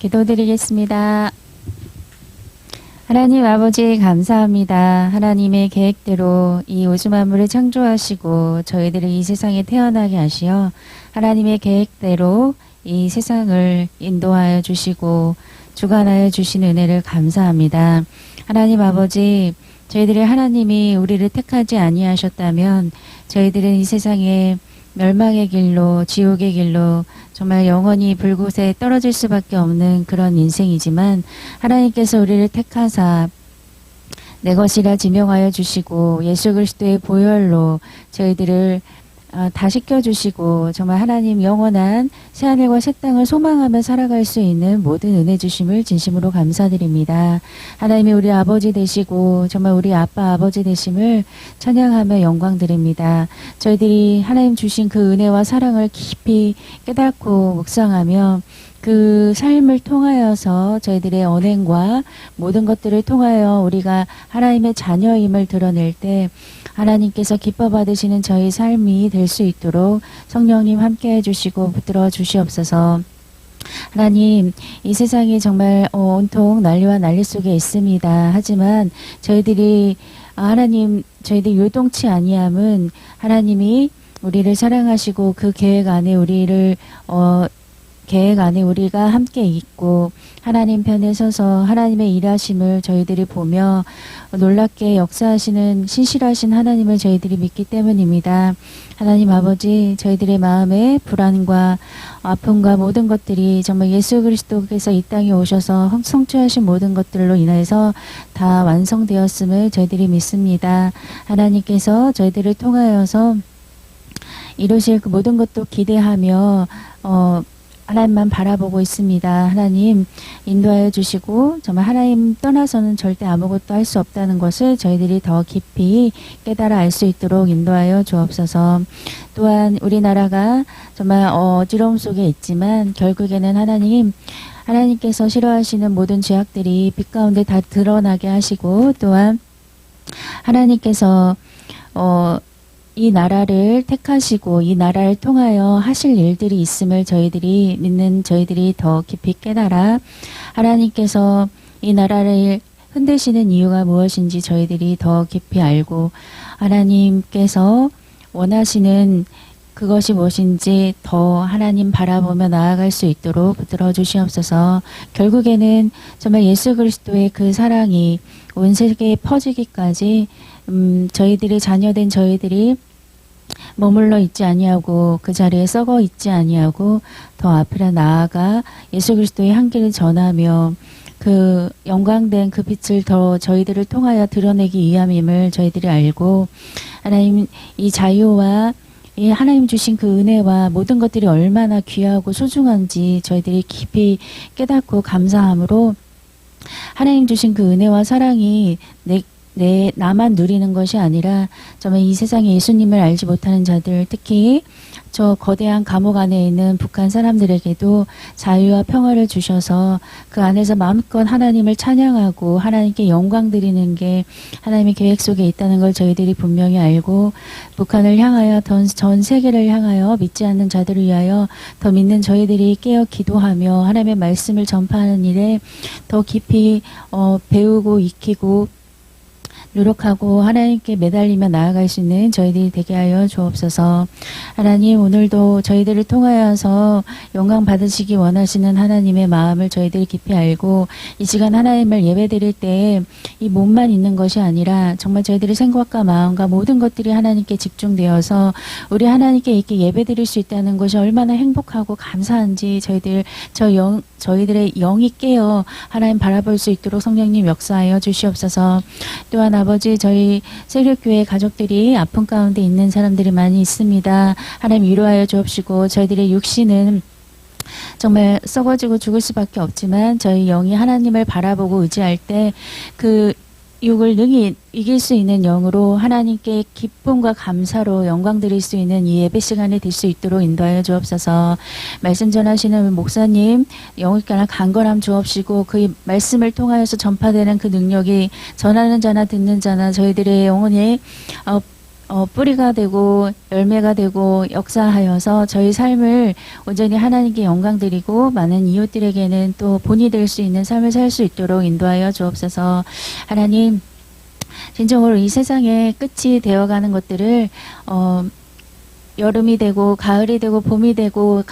기도드리겠습니다. 하나님 아버지 감사합니다. 하나님의 계획대로 이 우주 만물을 창조하시고 저희들을 이 세상에 태어나게 하시어 하나님의 계획대로 이 세상을 인도하여 주시고 주관하여 주신 은혜를 감사합니다. 하나님 아버지, 저희들이 하나님이 우리를 택하지 아니하셨다면 저희들은 이 세상에 멸망의 길로, 지옥의 길로 정말 영원히 불곳에 떨어질 수밖에 없는 그런 인생이지만 하나님께서 우리를 택하사 내 것이라 지명하여 주시고 예수 그리스도의 보혈로 저희들을 다 씻겨주시고 정말 하나님 영원한 새하늘과 새 땅을 소망하며 살아갈 수 있는 모든 은혜 주심을 진심으로 감사드립니다. 하나님이 우리 아버지 되시고 정말 우리 아빠 아버지 되심을 찬양하며 영광 드립니다. 저희들이 하나님 주신 그 은혜와 사랑을 깊이 깨닫고 묵상하며 그 삶을 통하여서 저희들의 언행과 모든 것들을 통하여 우리가 하나님의 자녀임을 드러낼 때 하나님께서 기뻐 받으시는 저희 삶이 될 수 있도록 성령님 함께 해주시고 붙들어 주시옵소서. 하나님, 이 세상이 정말 온통 난리와 난리 속에 있습니다. 하지만 저희들이 저희들 요동치 아니함은 하나님이 우리를 사랑하시고 그 계획 안에 우리가 함께 있고 하나님 편에 서서 하나님의 일하심을 저희들이 보며 놀랍게 역사하시는 신실하신 하나님을 저희들이 믿기 때문입니다. 하나님 아버지, 저희들의 마음의 불안과 아픔과 모든 것들이 정말 예수 그리스도께서 이 땅에 오셔서 성취하신 모든 것들로 인해서 다 완성되었음을 저희들이 믿습니다. 하나님께서 저희들을 통하여서 이루실 그 모든 것도 기대하며 하나님만 바라보고 있습니다. 하나님 인도하여 주시고 정말 하나님 떠나서는 절대 아무것도 할 수 없다는 것을 저희들이 더 깊이 깨달아 알 수 있도록 인도하여 주옵소서. 또한 우리나라가 정말 어지러움 속에 있지만 결국에는 하나님께서 싫어하시는 모든 죄악들이 빛 가운데 다 드러나게 하시고 또한 하나님께서 이 나라를 택하시고 이 나라를 통하여 하실 일들이 있음을 저희들이 믿는 저희들이 더 깊이 깨달아 하나님께서 이 나라를 흔드시는 이유가 무엇인지 저희들이 더 깊이 알고 하나님께서 원하시는 그것이 무엇인지 더 하나님 바라보며 나아갈 수 있도록 붙들어 주시옵소서. 결국에는 정말 예수 그리스도의 그 사랑이 온 세계에 퍼지기까지 저희들이 자녀된 저희들이 머물러 있지 아니하고 그 자리에 썩어 있지 아니하고 더 앞으로 나아가 예수 그리스도의 향기를 전하며 그 영광된 그 빛을 더 저희들을 통하여 드러내기 위함임을 저희들이 알고 하나님 이 자유와 이 하나님 주신 그 은혜와 모든 것들이 얼마나 귀하고 소중한지 저희들이 깊이 깨닫고 감사함으로 하나님 주신 그 은혜와 사랑이 나만 누리는 것이 아니라 정말 이 세상에 예수님을 알지 못하는 자들, 특히 저 거대한 감옥 안에 있는 북한 사람들에게도 자유와 평화를 주셔서 그 안에서 마음껏 하나님을 찬양하고 하나님께 영광 드리는 게 하나님의 계획 속에 있다는 걸 저희들이 분명히 알고 북한을 향하여 전 세계를 향하여 믿지 않는 자들을 위하여 더 믿는 저희들이 깨어 기도하며 하나님의 말씀을 전파하는 일에 더 깊이 배우고 익히고 노력하고 하나님께 매달리며 나아갈 수 있는 저희들이 되게 하여 주옵소서. 하나님, 오늘도 저희들을 통하여서 영광 받으시기 원하시는 하나님의 마음을 저희들이 깊이 알고 이 시간 하나님을 예배드릴 때 이 몸만 있는 것이 아니라 정말 저희들의 생각과 마음과 모든 것들이 하나님께 집중되어서 우리 하나님께 이렇게 예배드릴 수 있다는 것이 얼마나 행복하고 감사한지 저희들의 영이 깨어 하나님 바라볼 수 있도록 성령님 역사하여 주시옵소서. 또한 아버지, 저희 세력교회 가족들이 아픔 가운데 있는 사람들이 많이 있습니다. 하나님 위로하여 주옵시고 저희들의 육신은 정말 썩어지고 죽을 수밖에 없지만 저희 영이 하나님을 바라보고 의지할 때 그 육을 능히 이길 수 있는 영으로 하나님께 기쁨과 감사로 영광 드릴 수 있는 이 예배 시간이 될 수 있도록 인도하여 주옵소서. 말씀 전하시는 목사님 영혼가나 강건함 주옵시고 그 말씀을 통하여서 전파되는 그 능력이 전하는 자나 듣는 자나 저희들의 영혼이 뿌리가 되고 열매가 되고 역사하여서 저희 삶을 온전히 하나님께 영광 드리고 많은 이웃들에게는 또 본이 될 수 있는 삶을 살 수 있도록 인도하여 주옵소서. 하나님, 진정으로 이 세상의 끝이 되어가는 것들을 여름이 되고 가을이 되고 봄이 되고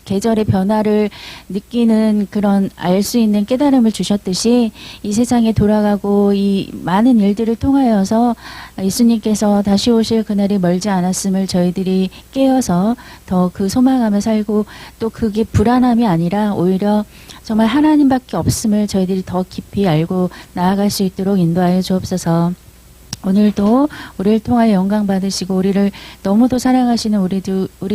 계절의 변화를 느끼는 그런 알 수 있는 깨달음을 주셨듯이 이 세상에 돌아가고 이 많은 일들을 통하여서 예수님께서 다시 오실 그날이 멀지 않았음을 저희들이 깨어서 더 그 소망하며 살고 또 그게 불안함이 아니라 오히려 정말 하나님밖에 없음을 저희들이 더 깊이 알고 나아갈 수 있도록 인도하여 주옵소서. 오늘도 우리를 통하여 영광 받으시고 우리를 너무도 사랑하시는 우리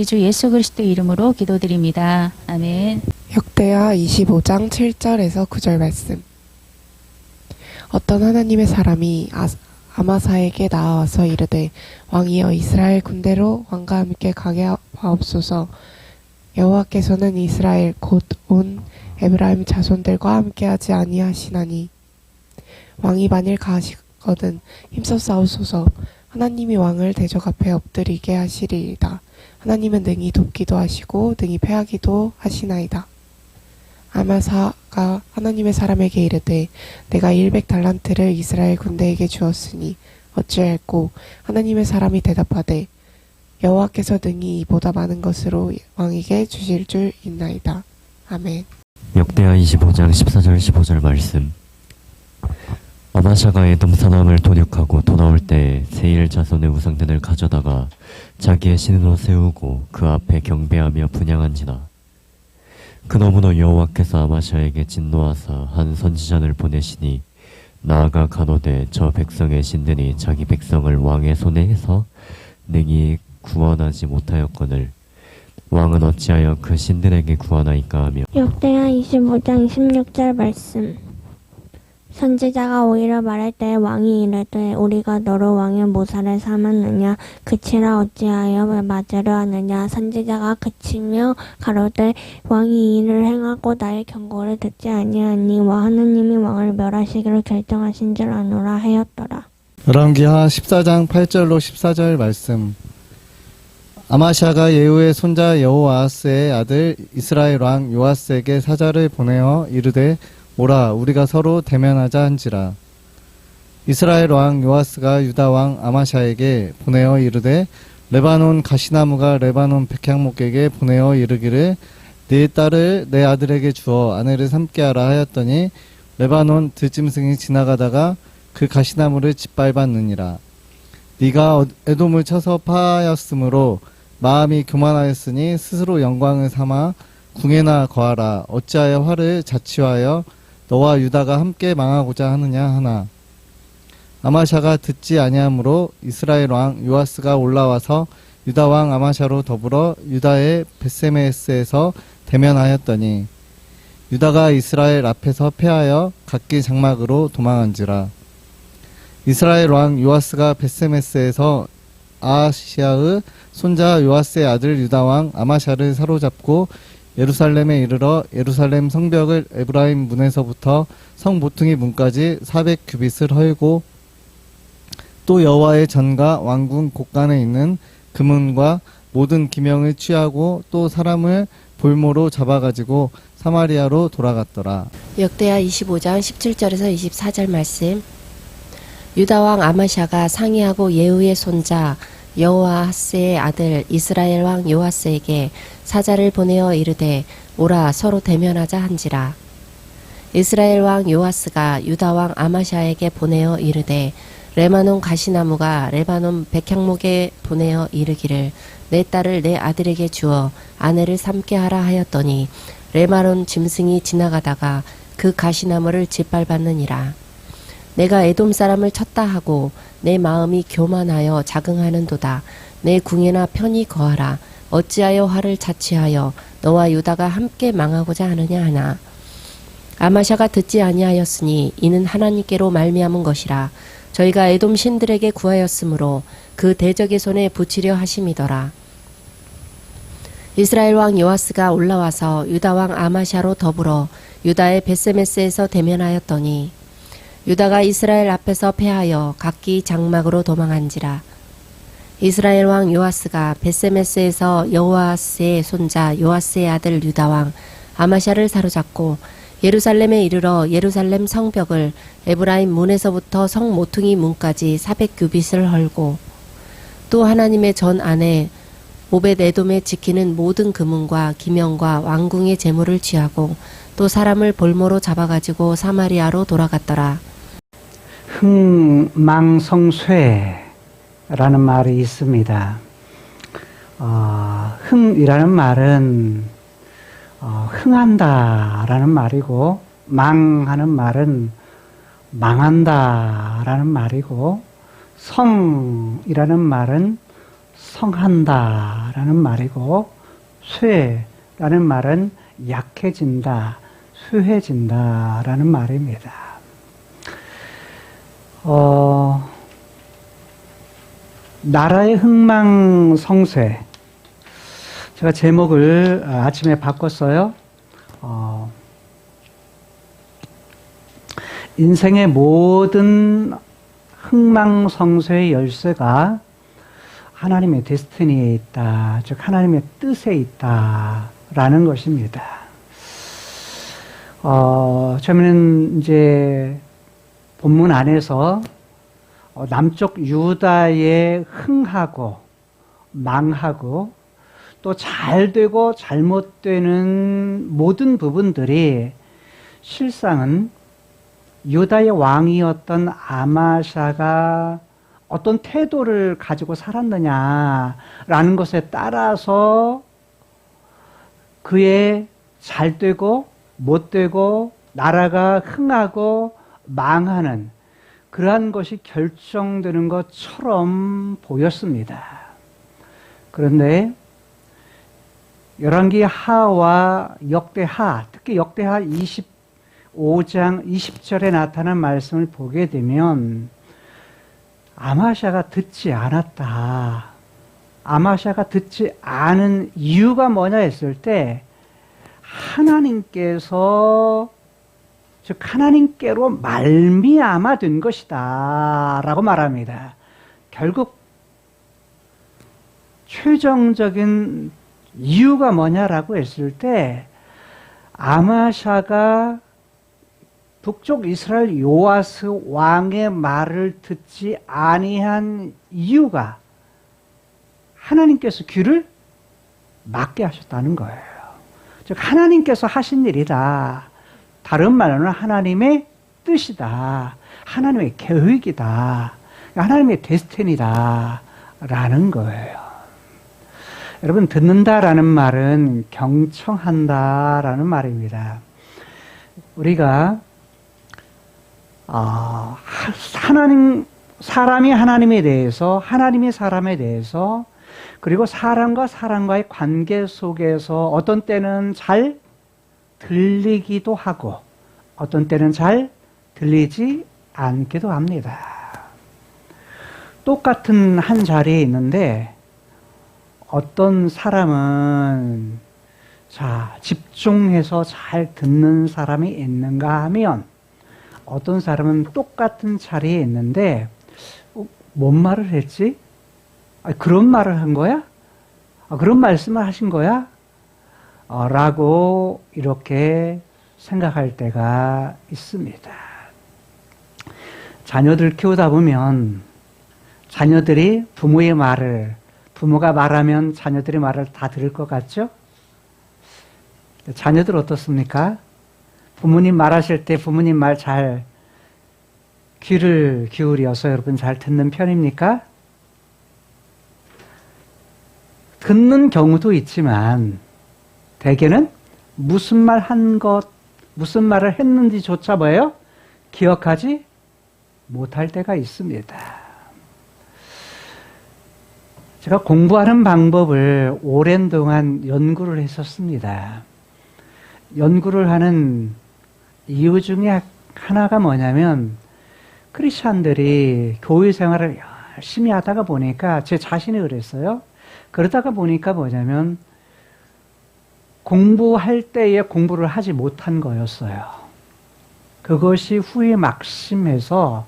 주 예수 그리스도 이름으로 기도드립니다. 아멘. 역대하 25장 7절에서 9절 말씀. 어떤 하나님의 사람이 아마사에게 나와서 이르되 왕이여 이스라엘 군대로 왕과 함께 가게 하옵소서. 여호와께서는 이스라엘 곧 온 에브라임 자손들과 함께하지 아니하시나니 왕이 만일 가시거든 힘써 싸우소서. 하나님이 왕을 대적 앞에 엎드리게 하시리이다. 하나님은 능히 돕기도 하시고 능히 패하기도 하시나이다. 아마사가 하나님의 사람에게 이르되 내가 100달란트를 이스라엘 군대에게 주었으니 어찌할꼬. 하나님의 사람이 대답하되 여호와께서 능히 이보다 많은 것으로 왕에게 주실 줄 있나이다. 아멘. 역대하 25장 14절 15절 말씀. 아마샤가 에돔 사람을 도륙하고 돌아올 때 세일 자손의 우상들을 가져다가 자기의 신으로 세우고 그 앞에 경배하며 분향한지라. 그러므로 여호와께서 아마샤에게 진노하사 한 선지자를 보내시니 나아가 가로되 저 백성의 신들이 자기 백성을 왕의 손에 해서 능히 구원하지 못하였거늘 왕은 어찌하여 그 신들에게 구원하이까 하며. 역대하 25장 26절 말씀. 선지자가 오히려 말할 때 왕이 이르되 우리가 너로 왕의 모사를 삼았느냐 그치라 어찌하여 맞으려 하느냐. 선지자가 그치며 가로되 왕이 이 일을 행하고 나의 경고를 듣지 아니하니와 하느님이 왕을 멸하시기로 결정하신 줄 아노라 하였더라. 열왕기하 14장 8절로 14절 말씀. 아마샤가 예후의 손자 여호아스의 아들 이스라엘 왕 요아스에게 사자를 보내어 이르되 오라 우리가 서로 대면하자 한지라. 이스라엘 왕 요아스가 유다 왕 아마샤에게 보내어 이르되 레바논 가시나무가 레바논 백향목에게 보내어 이르기를 네 딸을 내 아들에게 주어 아내를 삼게 하라 하였더니 레바논 들짐승이 지나가다가 그 가시나무를 짓밟았느니라. 네가 에돔을 쳐서 파하였으므로 마음이 교만하였으니 스스로 영광을 삼아 궁예나 거하라. 어찌하여 화를 자취하여 너와 유다가 함께 망하고자 하느냐 하나. 아마샤가 듣지 아니하므로 이스라엘 왕 요아스가 올라와서 유다 왕 아마샤로 더불어 유다의 벳세메스에서 대면하였더니 유다가 이스라엘 앞에서 패하여 각기 장막으로 도망한지라. 이스라엘 왕 요아스가 벳세메스에서 아하시아의 손자 요아스의 아들 유다 왕 아마샤를 사로잡고 예루살렘에 이르러 예루살렘 성벽을 에브라임 문에서부터 성 모퉁이 문까지 400규빗을 헐고 또 여호와의 전과 왕궁 곳간에 있는 금은과 모든 기명을 취하고 또 사람을 볼모로 잡아가지고 사마리아로 돌아갔더라. 역대하 25장 17절에서 24절 말씀. 유다왕 아마샤가 상의하고 예후의 손자 여호아스의 아들 이스라엘 왕 요아스에게 사자를 보내어 이르되 오라 서로 대면하자 한지라. 이스라엘 왕 요아스가 유다 왕 아마샤에게 보내어 이르되 레바논 가시나무가 레바논 백향목에 보내어 이르기를 내 딸을 내 아들에게 주어 아내를 삼게 하라 하였더니 레바논 짐승이 지나가다가 그 가시나무를 짓밟았느니라. 내가 에돔 사람을 쳤다 하고 내 마음이 교만하여 자긍하는도다. 내 궁예나 편히 거하라. 어찌하여 화를 자취하여 너와 유다가 함께 망하고자 하느냐 하나. 아마샤가 듣지 아니하였으니 이는 하나님께로 말미암은 것이라. 저희가 에돔 신들에게 구하였으므로 그 대적의 손에 붙이려 하심이더라. 이스라엘 왕 요아스가 올라와서 유다 왕 아마샤로 더불어 유다의 벳세메스에서 대면하였더니 유다가 이스라엘 앞에서 패하여 각기 장막으로 도망한지라. 이스라엘 왕 요아스가 베세메스에서 여호아스의 손자 요아스의 아들 유다 왕 아마샤를 사로잡고 예루살렘에 이르러 예루살렘 성벽을 에브라임 문에서부터 성 모퉁이 문까지 400규빗을 헐고 또 하나님의 전 안에 오벳 에돔에 지키는 모든 금은과 기명과 왕궁의 재물을 취하고 또 사람을 볼모로 잡아가지고 사마리아로 돌아갔더라. 흥망성쇠라는 말이 있습니다. 흥이라는 말은 흥한다라는 말이고, 망하는 말은 망한다라는 말이고, 성이라는 말은 성한다라는 말이고, 쇠라는 말은 약해진다, 쇠해진다라는 말입니다. 나라의 흥망성쇠. 제가 제목을 아침에 바꿨어요. 인생의 모든 흥망성쇠의 열쇠가 하나님의 데스티니에 있다. 즉 하나님의 뜻에 있다라는 것입니다. 처음에는 이제 본문 안에서 남쪽 유다의 흥하고 망하고 또 잘되고 잘못되는 모든 부분들이 실상은 유다의 왕이었던 아마샤가 어떤 태도를 가지고 살았느냐라는 것에 따라서 그의 잘되고 못되고 나라가 흥하고 망하는 그러한 것이 결정되는 것처럼 보였습니다. 그런데 열왕기 하와 역대하, 특히 역대하 25장 20절에 나타난 말씀을 보게 되면 아마샤가 듣지 않았다. 아마샤가 듣지 않은 이유가 뭐냐 했을 때 하나님께서 즉 하나님께로 말미암아 된 것이다 라고 말합니다. 결국 최종적인 이유가 뭐냐라고 했을 때 아마샤가 북쪽 이스라엘 요아스 왕의 말을 듣지 아니한 이유가 하나님께서 귀를 막게 하셨다는 거예요. 즉 하나님께서 하신 일이다. 다른 말로는 하나님의 뜻이다. 하나님의 계획이다. 하나님의 데스티니다. 라는 거예요. 여러분, 듣는다라는 말은 경청한다라는 말입니다. 우리가 사람이 하나님에 대해서, 하나님이 사람에 대해서, 그리고 사람과 사람과의 관계 속에서 어떤 때는 잘 들리기도 하고 어떤 때는 잘 들리지 않기도 합니다. 똑같은 한 자리에 있는데 어떤 사람은 집중해서 잘 듣는 사람이 있는가 하면 어떤 사람은 똑같은 자리에 있는데 뭔 말을 했지? 그런 말을 한 거야? 그런 말씀을 하신 거야? 라고 이렇게 생각할 때가 있습니다. 자녀들 키우다 보면 자녀들이 부모의 말을, 부모가 말하면 자녀들의 말을 다 들을 것 같죠? 자녀들 어떻습니까? 부모님 말하실 때 부모님 말 잘 귀를 기울여서 여러분 잘 듣는 편입니까? 듣는 경우도 있지만 대개는 무슨 말 한 것, 무슨 말을 했는지조차 뭐예요? 기억하지 못할 때가 있습니다. 제가 공부하는 방법을 오랜 동안 연구를 했었습니다. 연구를 하는 이유 중에 하나가 뭐냐면 크리스찬들이 교회 생활을 열심히 하다가 보니까 제 자신이 그랬어요. 그러다가 보니까 뭐냐면 공부할 때에 공부를 하지 못한 거였어요. 그것이 후에 막심해서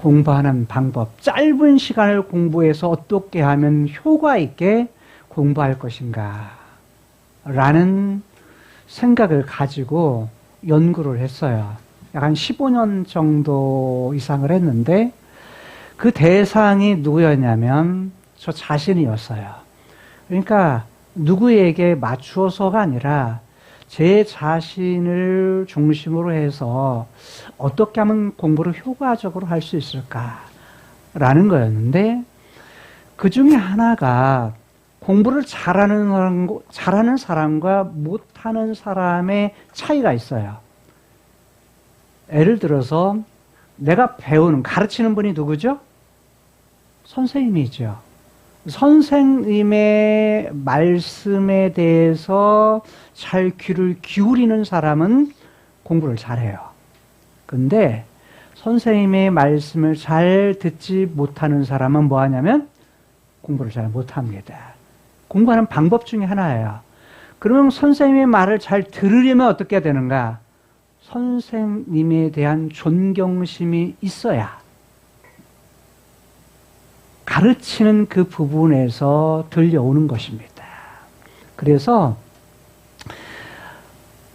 공부하는 방법, 짧은 시간을 공부해서 어떻게 하면 효과 있게 공부할 것인가 라는 생각을 가지고 연구를 했어요. 약 한 15년 정도 이상을 했는데 그 대상이 누구였냐면 저 자신이었어요. 그러니까 누구에게 맞추어서가 아니라 제 자신을 중심으로 해서 어떻게 하면 공부를 효과적으로 할 수 있을까라는 거였는데 그 중에 하나가 공부를 잘하는 사람과 못하는 사람의 차이가 있어요. 예를 들어서 내가 가르치는 분이 누구죠? 선생님이죠. 선생님의 말씀에 대해서 잘 귀를 기울이는 사람은 공부를 잘해요. 근데 선생님의 말씀을 잘 듣지 못하는 사람은 뭐 하냐면 공부를 잘 못합니다. 공부하는 방법 중에 하나예요. 그러면 선생님의 말을 잘 들으려면 어떻게 해야 되는가? 선생님에 대한 존경심이 있어야 가르치는 그 부분에서 들려오는 것입니다. 그래서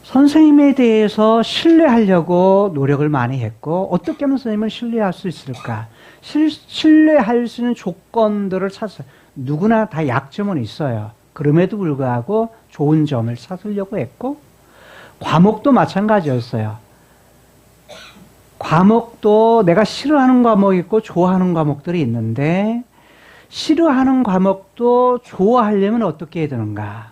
선생님에 대해서 신뢰하려고 노력을 많이 했고 어떻게 하면 선생님을 신뢰할 수 있을까? 신뢰할 수 있는 조건들을 찾았어요. 누구나 다 약점은 있어요. 그럼에도 불구하고 좋은 점을 찾으려고 했고 과목도 마찬가지였어요. 과목도 내가 싫어하는 과목이 있고 좋아하는 과목들이 있는데 싫어하는 과목도 좋아하려면 어떻게 해야 되는가?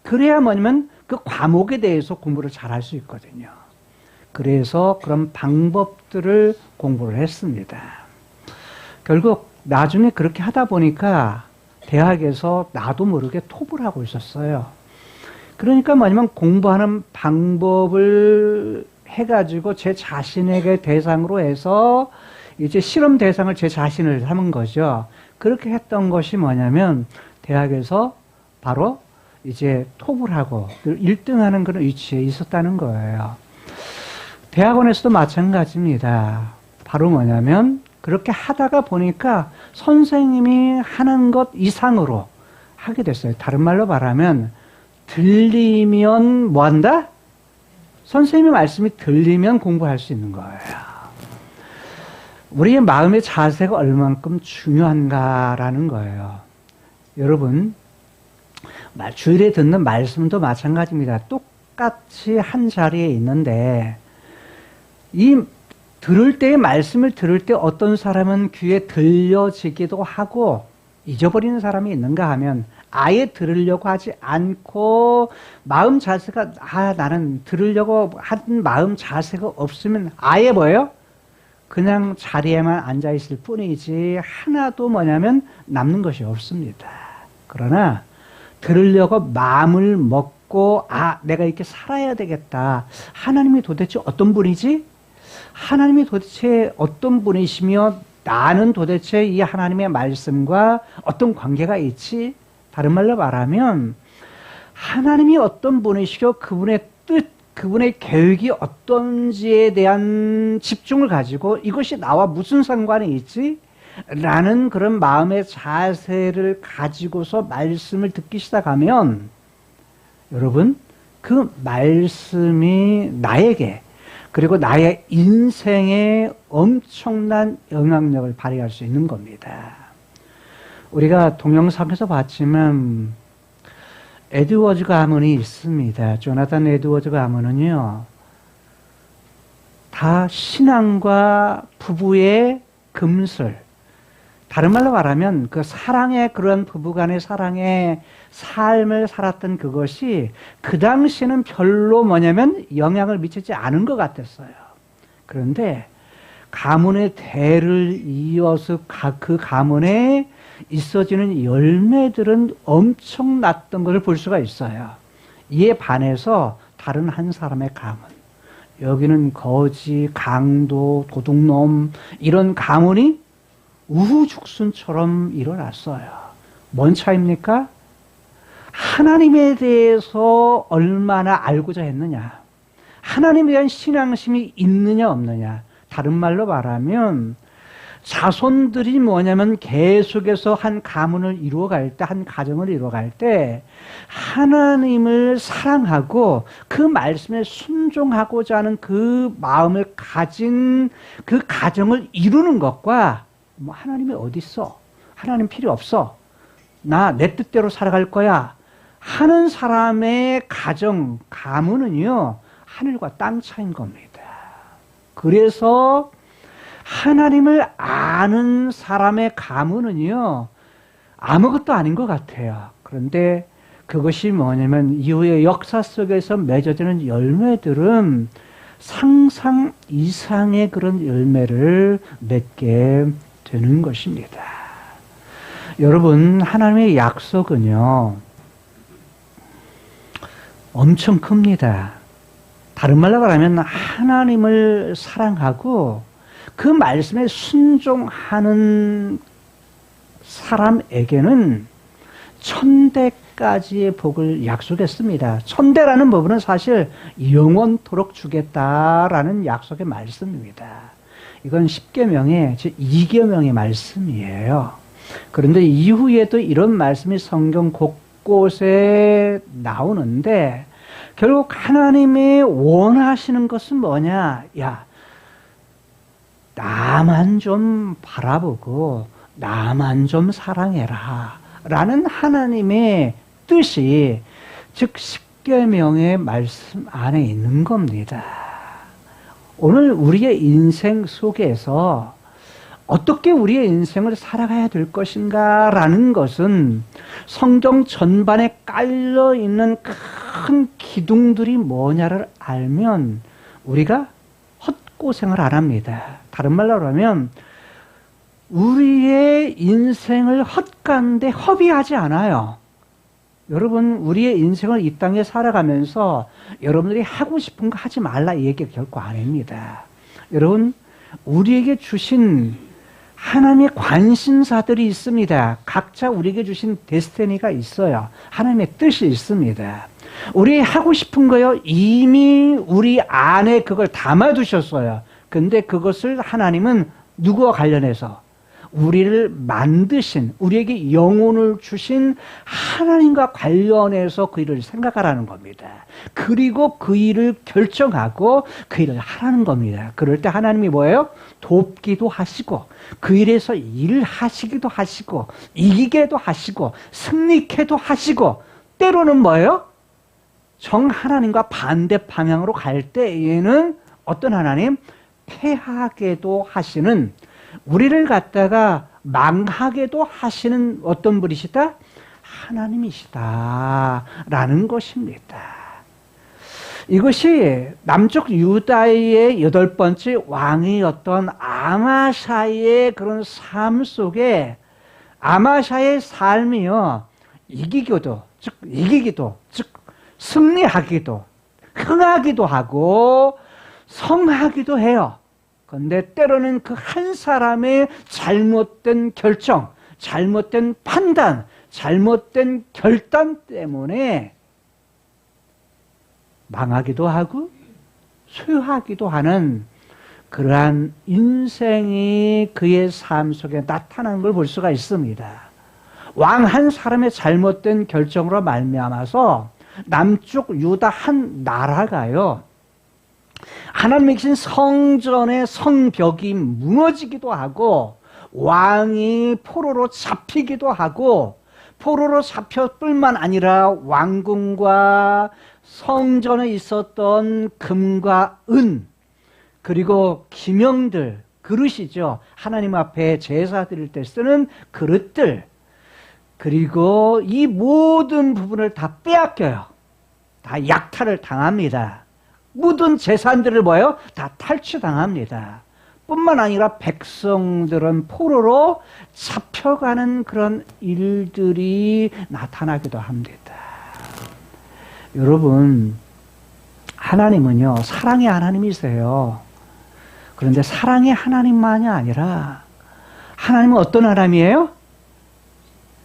그래야 뭐냐면 그 과목에 대해서 공부를 잘할 수 있거든요. 그래서 그런 방법들을 공부를 했습니다. 결국 나중에 그렇게 하다 보니까 대학에서 나도 모르게 톱을 하고 있었어요. 그러니까 뭐냐면 공부하는 방법을 해가지고 제 자신에게 대상으로 해서 이제 실험 대상을 제 자신을 삼은 거죠. 그렇게 했던 것이 뭐냐면 대학에서 바로 이제 톱을 하고 1등 하는 그런 위치에 있었다는 거예요. 대학원에서도 마찬가지입니다. 바로 뭐냐면 그렇게 하다가 보니까 선생님이 하는 것 이상으로 하게 됐어요. 다른 말로 말하면 들리면 뭐 한다? 선생님의 말씀이 들리면 공부할 수 있는 거예요. 우리의 마음의 자세가 얼만큼 중요한가라는 거예요. 여러분, 주일에 듣는 말씀도 마찬가지입니다. 똑같이 한 자리에 있는데 이 들을 때 말씀을 들을 때 어떤 사람은 귀에 들려지기도 하고 잊어버리는 사람이 있는가 하면 아예 들으려고 하지 않고 마음 자세가 나는 들으려고 한 마음 자세가 없으면 아예 뭐예요? 그냥 자리에만 앉아 있을 뿐이지 하나도 뭐냐면 남는 것이 없습니다. 그러나 들으려고 마음을 먹고 내가 이렇게 살아야 되겠다. 하나님이 도대체 어떤 분이지? 하나님이 도대체 어떤 분이시며 나는 도대체 이 하나님의 말씀과 어떤 관계가 있지? 다른 말로 말하면 하나님이 어떤 분이시고 그분의 뜻, 그분의 계획이 어떤지에 대한 집중을 가지고 이것이 나와 무슨 상관이 있지? 라는 그런 마음의 자세를 가지고서 말씀을 듣기 시작하면 여러분 그 말씀이 나에게 그리고 나의 인생에 엄청난 영향력을 발휘할 수 있는 겁니다. 우리가 동영상에서 봤지만 에드워즈 가문이 있습니다. 조나단 에드워즈 가문은요, 다 신앙과 부부의 금슬, 다른 말로 말하면 그 사랑의 그런 부부간의 사랑의 삶을 살았던 그것이 그 당시에는 별로 뭐냐면 영향을 미치지 않은 것 같았어요. 그런데 가문의 대를 이어서 그 가문에 있어지는 열매들은 엄청났던 것을 볼 수가 있어요. 이에 반해서 다른 한 사람의 가문, 여기는 거지, 강도, 도둑놈 이런 가문이 우후죽순처럼 일어났어요. 뭔 차이입니까? 하나님에 대해서 얼마나 알고자 했느냐, 하나님에 대한 신앙심이 있느냐 없느냐. 다른 말로 말하면 자손들이 뭐냐면 계속해서 한 가문을 이루어갈 때, 한 가정을 이루어갈 때 하나님을 사랑하고 그 말씀에 순종하고자 하는 그 마음을 가진 그 가정을 이루는 것과 뭐 하나님이 어디 있어? 하나님 필요 없어. 나 내 뜻대로 살아갈 거야 하는 사람의 가정, 가문은요 하늘과 땅 차이인 겁니다. 그래서 하나님을 아는 사람의 가문은요 아무것도 아닌 것 같아요. 그런데 그것이 뭐냐면 이후의 역사 속에서 맺어지는 열매들은 상상 이상의 그런 열매를 맺게 되는 것입니다. 여러분, 하나님의 약속은요 엄청 큽니다. 다른 말로 말하면 하나님을 사랑하고 그 말씀에 순종하는 사람에게는 천대까지의 복을 약속했습니다. 천대라는 부분은 사실 영원토록 주겠다라는 약속의 말씀입니다. 이건 10계명의 즉 2계명의 말씀이에요. 그런데 이후에도 이런 말씀이 성경 곳곳에 나오는데 결국 하나님이 원하시는 것은 뭐냐? 야, 나만 좀 바라보고 나만 좀 사랑해라 라는 하나님의 뜻이 즉 10계명의 말씀 안에 있는 겁니다. 오늘 우리의 인생 속에서 어떻게 우리의 인생을 살아가야 될 것인가 라는 것은 성경 전반에 깔려있는 큰 기둥들이 뭐냐를 알면 우리가 헛고생을 안 합니다. 다른 말로 하면 우리의 인생을 헛간데 허비하지 않아요. 여러분, 우리의 인생을 이 땅에 살아가면서 여러분들이 하고 싶은 거 하지 말라 이 얘기가 결코 아닙니다. 여러분, 우리에게 주신 하나님의 관심사들이 있습니다. 각자 우리에게 주신 데스티니가 있어요. 하나님의 뜻이 있습니다. 우리 하고 싶은 거요 이미 우리 안에 그걸 담아두셨어요. 근데 그것을 하나님은 누구와 관련해서 우리를 만드신, 우리에게 영혼을 주신 하나님과 관련해서 그 일을 생각하라는 겁니다. 그리고 그 일을 결정하고 그 일을 하라는 겁니다. 그럴 때 하나님이 뭐예요? 돕기도 하시고 그 일에서 일을 하시기도 하시고 이기게도 하시고 승리케도 하시고 때로는 뭐예요? 정 하나님과 반대 방향으로 갈 때에는 어떤 하나님? 패하게도 하시는, 우리를 갖다가 망하게도 하시는 어떤 분이시다? 하나님이시다 라는 것입니다. 이것이 남쪽 유다의 8번째 왕이었던 아마샤의 그런 삶 속에 아마샤의 삶이요 이기기도 즉 승리하기도 흥하기도 하고 성하기도 해요. 그런데 때로는 그 한 사람의 잘못된 결정, 잘못된 판단, 잘못된 결단 때문에 망하기도 하고 쇠하기도 하는 그러한 인생이 그의 삶 속에 나타나는 걸 볼 수가 있습니다. 왕 한 사람의 잘못된 결정으로 말미암아서 남쪽 유다 한 나라가요 하나님의 계신 성전의 성벽이 무너지기도 하고 왕이 포로로 잡히기도 하고 포로로 잡혔뿐만 아니라 왕궁과 성전에 있었던 금과 은 그리고 기명들, 그릇이죠. 하나님 앞에 제사 드릴 때 쓰는 그릇들 그리고 이 모든 부분을 다 빼앗겨요. 다 약탈을 당합니다. 모든 재산들을 뭐예요? 다 탈취당합니다. 뿐만 아니라 백성들은 포로로 잡혀가는 그런 일들이 나타나기도 합니다. 여러분, 하나님은요, 사랑의 하나님이세요. 그런데 사랑의 하나님만이 아니라 하나님은 어떤 하나님이에요?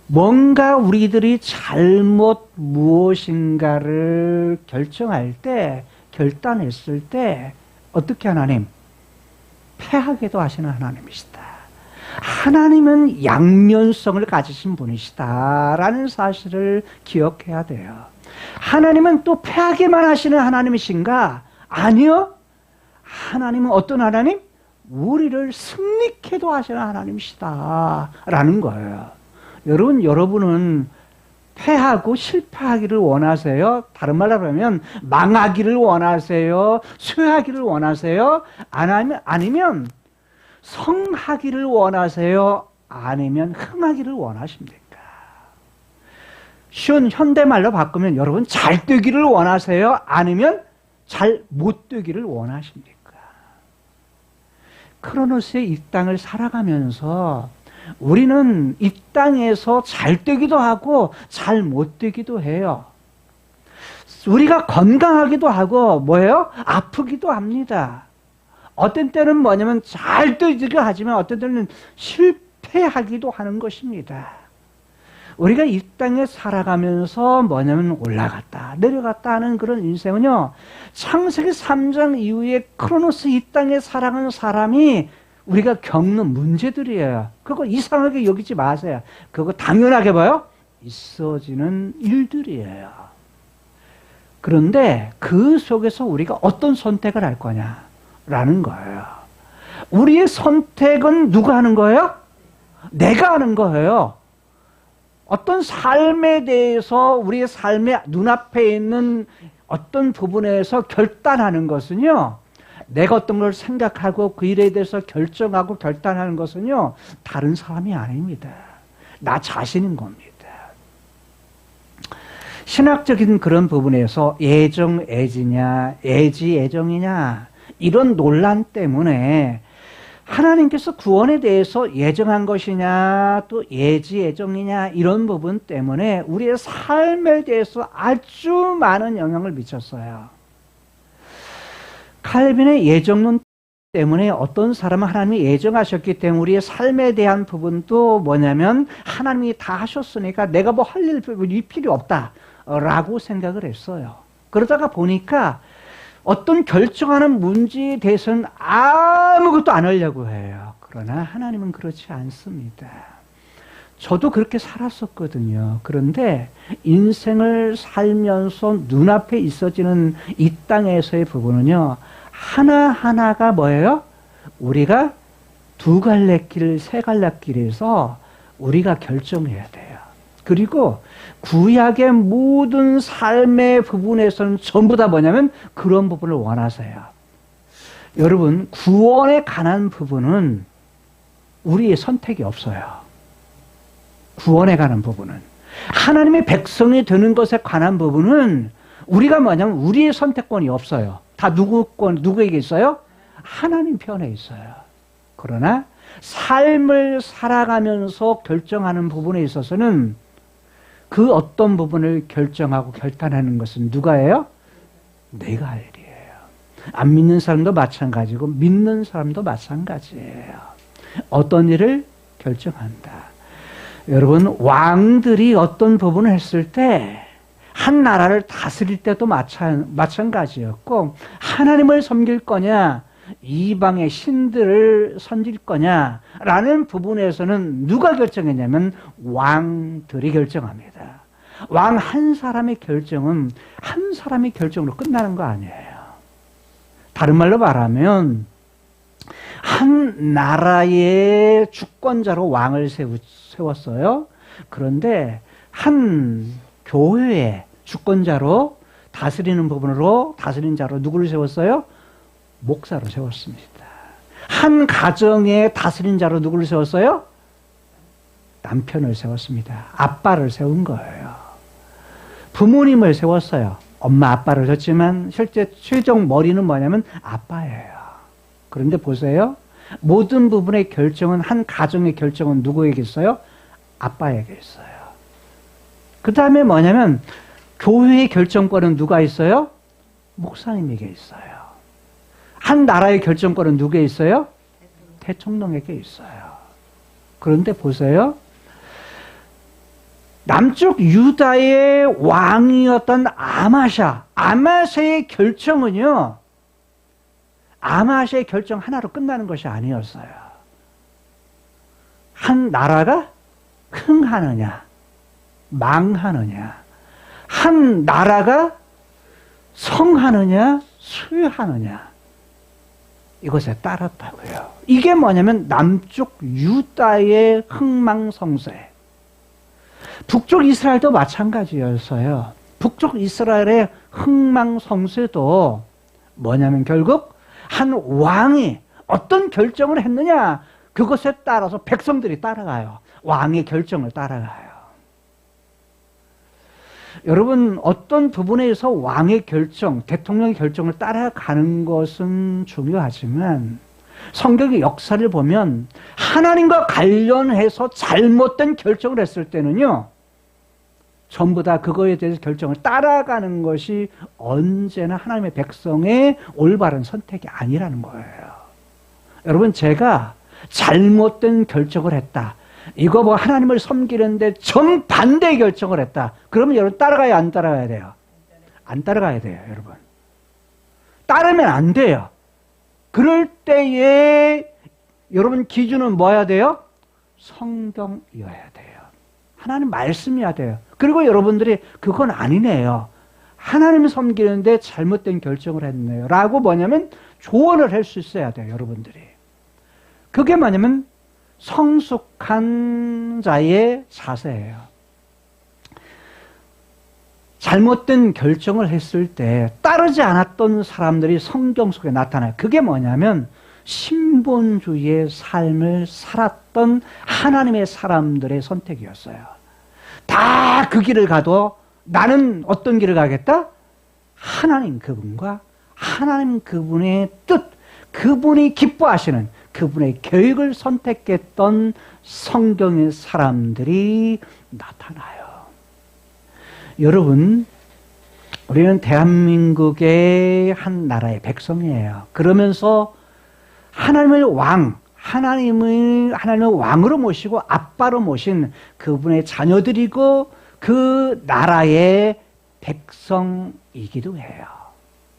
뭔가 우리들이 잘못 무엇인가를 결정할 때, 결단했을 때 어떻게 하나님? 패하게도 하시는 하나님이시다. 하나님은 양면성을 가지신 분이시다라는 사실을 기억해야 돼요. 하나님은 또 패하게만 하시는 하나님이신가? 아니요. 하나님은 어떤 하나님? 우리를 승리케도 하시는 하나님이시다라는 거예요. 여러분은 패하고 실패하기를 원하세요? 다른 말로 하면 망하기를 원하세요? 쇠하기를 원하세요? 아니면 성하기를 원하세요? 아니면 흥하기를 원하십니까? 쉬운 현대말로 바꾸면 여러분 잘 되기를 원하세요? 아니면 잘 못 되기를 원하십니까? 크로노스의 이 땅을 살아가면서 우리는 이 땅에서 잘 되기도 하고 잘 못 되기도 해요. 우리가 건강하기도 하고 뭐예요? 아프기도 합니다. 어떤 때는 뭐냐면 잘 되기도 하지만 어떤 때는 실패하기도 하는 것입니다. 우리가 이 땅에 살아가면서 뭐냐면 올라갔다 내려갔다 하는 그런 인생은요, 창세기 3장 이후에 크로노스 이 땅에 살아가는 사람이 우리가 겪는 문제들이에요. 그거 이상하게 여기지 마세요. 그거 당연하게 봐요. 있어지는 일들이에요. 그런데 그 속에서 우리가 어떤 선택을 할 거냐라는 거예요. 우리의 선택은 누가 하는 거예요? 내가 하는 거예요. 어떤 삶에 대해서 우리의 삶의 눈앞에 있는 어떤 부분에서 결단하는 것은요, 내가 어떤 걸 생각하고 그 일에 대해서 결정하고 결단하는 것은요, 다른 사람이 아닙니다. 나 자신인 겁니다. 신학적인 그런 부분에서 애정, 애지냐, 애지, 애정이냐, 이런 논란 때문에 하나님께서 구원에 대해서 예정한 것이냐, 또 예지, 애정이냐, 이런 부분 때문에 우리의 삶에 대해서 아주 많은 영향을 미쳤어요. 칼빈의 예정론 때문에 어떤 사람은 하나님이 예정하셨기 때문에 우리의 삶에 대한 부분도 뭐냐면 하나님이 다 하셨으니까 내가 뭐 할 일이 필요 없다라고 생각을 했어요. 그러다가 보니까 어떤 결정하는 문제에 대해서는 아무것도 안 하려고 해요. 그러나 하나님은 그렇지 않습니다. 저도 그렇게 살았었거든요. 그런데 인생을 살면서 눈앞에 있어지는 이 땅에서의 부분은요, 하나하나가 뭐예요? 우리가 두 갈래 길, 세 갈래 길에서 우리가 결정해야 돼요. 그리고 구약의 모든 삶의 부분에서는 전부 다 뭐냐면 그런 부분을 원하세요. 여러분, 구원에 관한 부분은 우리의 선택이 없어요. 구원에 관한 부분은. 하나님의 백성이 되는 것에 관한 부분은 우리가 뭐냐면 우리의 선택권이 없어요. 다 누구에게 있어요? 하나님 편에 있어요. 그러나 삶을 살아가면서 결정하는 부분에 있어서는 그 어떤 부분을 결정하고 결단하는 것은 누가 해요? 내가 할 일이에요. 안 믿는 사람도 마찬가지고 믿는 사람도 마찬가지예요. 어떤 일을 결정한다. 여러분, 왕들이 어떤 부분을 했을 때 한 나라를 다스릴 때도 마찬가지였고, 하나님을 섬길 거냐 이방의 신들을 섬길 거냐라는 부분에서는 누가 결정했냐면 왕들이 결정합니다. 왕 한 사람의 결정은 한 사람의 결정으로 끝나는 거 아니에요. 다른 말로 말하면 한 나라의 주권자로 왕을 세웠어요. 그런데 한 교회의 주권자로 다스리는 부분으로 다스리는 자로 누구를 세웠어요? 목사로 세웠습니다. 한 가정의 다스린 자로 누구를 세웠어요? 남편을 세웠습니다. 아빠를 세운 거예요. 부모님을 세웠어요. 엄마 아빠를 줬지만 실제 최종 머리는 뭐냐면 아빠예요. 그런데 보세요. 모든 부분의 결정은, 한 가정의 결정은 누구에게 있어요? 아빠에게 있어요. 그 다음에 뭐냐면 교회의 결정권은 누가 있어요? 목사님에게 있어요. 한 나라의 결정권은 누구에게 있어요? 대통령에게 있어요. 그런데 보세요. 남쪽 유다의 왕이었던 아마샤의 결정은요, 아마샤의 결정 하나로 끝나는 것이 아니었어요. 한 나라가 흥하느냐, 망하느냐, 한 나라가 성하느냐, 수유하느냐, 이것에 따랐다고요. 이게 뭐냐면 남쪽 유다의 흥망성쇠, 북쪽 이스라엘도 마찬가지였어요. 북쪽 이스라엘의 흥망성쇠도 뭐냐면 결국 한 왕이 어떤 결정을 했느냐, 그것에 따라서 백성들이 따라가요. 왕의 결정을 따라가요. 여러분, 어떤 부분에서 왕의 결정, 대통령의 결정을 따라가는 것은 중요하지만 성경의 역사를 보면 하나님과 관련해서 잘못된 결정을 했을 때는요, 전부 다 그거에 대해서 결정을 따라가는 것이 언제나 하나님의 백성의 올바른 선택이 아니라는 거예요. 여러분, 제가 잘못된 결정을 했다, 이거 뭐 하나님을 섬기는데 정반대의 결정을 했다, 그러면 여러분 따라가야 안 따라가야 돼요? 안 따라가야 돼요, 여러분. 따르면 안 돼요. 그럴 때에 여러분 기준은 뭐여야 돼요? 성경이어야 돼요. 하나님 말씀이어야 돼요. 그리고 여러분들이 그건 아니네요, 하나님을 섬기는데 잘못된 결정을 했네요 라고 뭐냐면 조언을 할 수 있어야 돼요, 여러분들이. 그게 뭐냐면 성숙한 자의 자세예요. 잘못된 결정을 했을 때 따르지 않았던 사람들이 성경 속에 나타나요. 그게 뭐냐면 신본주의의 삶을 살았던 하나님의 사람들의 선택이었어요. 다 그 길을 가도 나는 어떤 길을 가겠다? 하나님 그분과 하나님 그분의 뜻, 그분이 기뻐하시는 그분의 계획을 선택했던 성경의 사람들이 나타나요. 여러분, 우리는 대한민국의 한 나라의 백성이에요. 그러면서 하나님의 왕으로 모시고 아빠로 모신 그분의 자녀들이고 그 나라의 백성이기도 해요.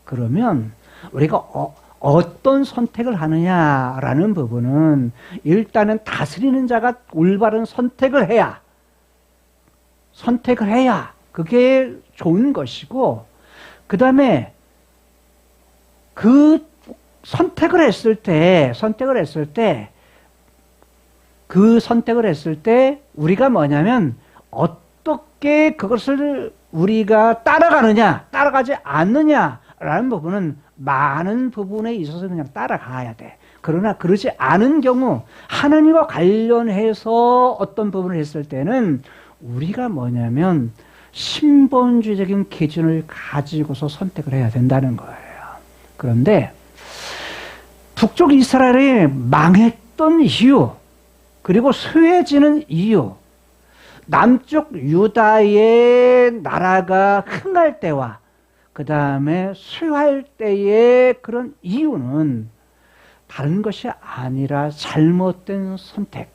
그러면 우리가 어떤 선택을 하느냐라는 부분은 일단은 다스리는 자가 올바른 선택을 해야 그게 좋은 것이고, 그 다음에 그 선택을 했을 때 우리가 뭐냐면 어떻게 그것을 우리가 따라가느냐, 따라가지 않느냐라는 부분은 많은 부분에 있어서 그냥 따라가야 돼. 그러나 그러지 않은 경우, 하나님과 관련해서 어떤 부분을 했을 때는 우리가 뭐냐면 신본주의적인 기준을 가지고서 선택을 해야 된다는 거예요. 그런데 북쪽 이스라엘이 망했던 이유, 그리고 쇠해지는 이유, 남쪽 유다의 나라가 흥할 때와 그 다음에 쇠할 때의 그런 이유는 다른 것이 아니라 잘못된 선택,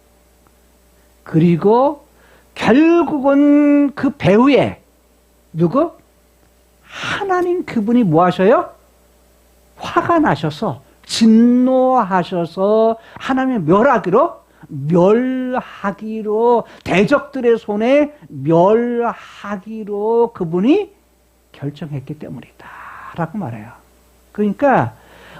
그리고 결국은 그 배후에 누구? 하나님 그분이 뭐 하셔요? 화가 나셔서, 진노하셔서 하나님의 멸하기로, 대적들의 손에 멸하기로 그분이 결정했기 때문이다 라고 말해요. 그러니까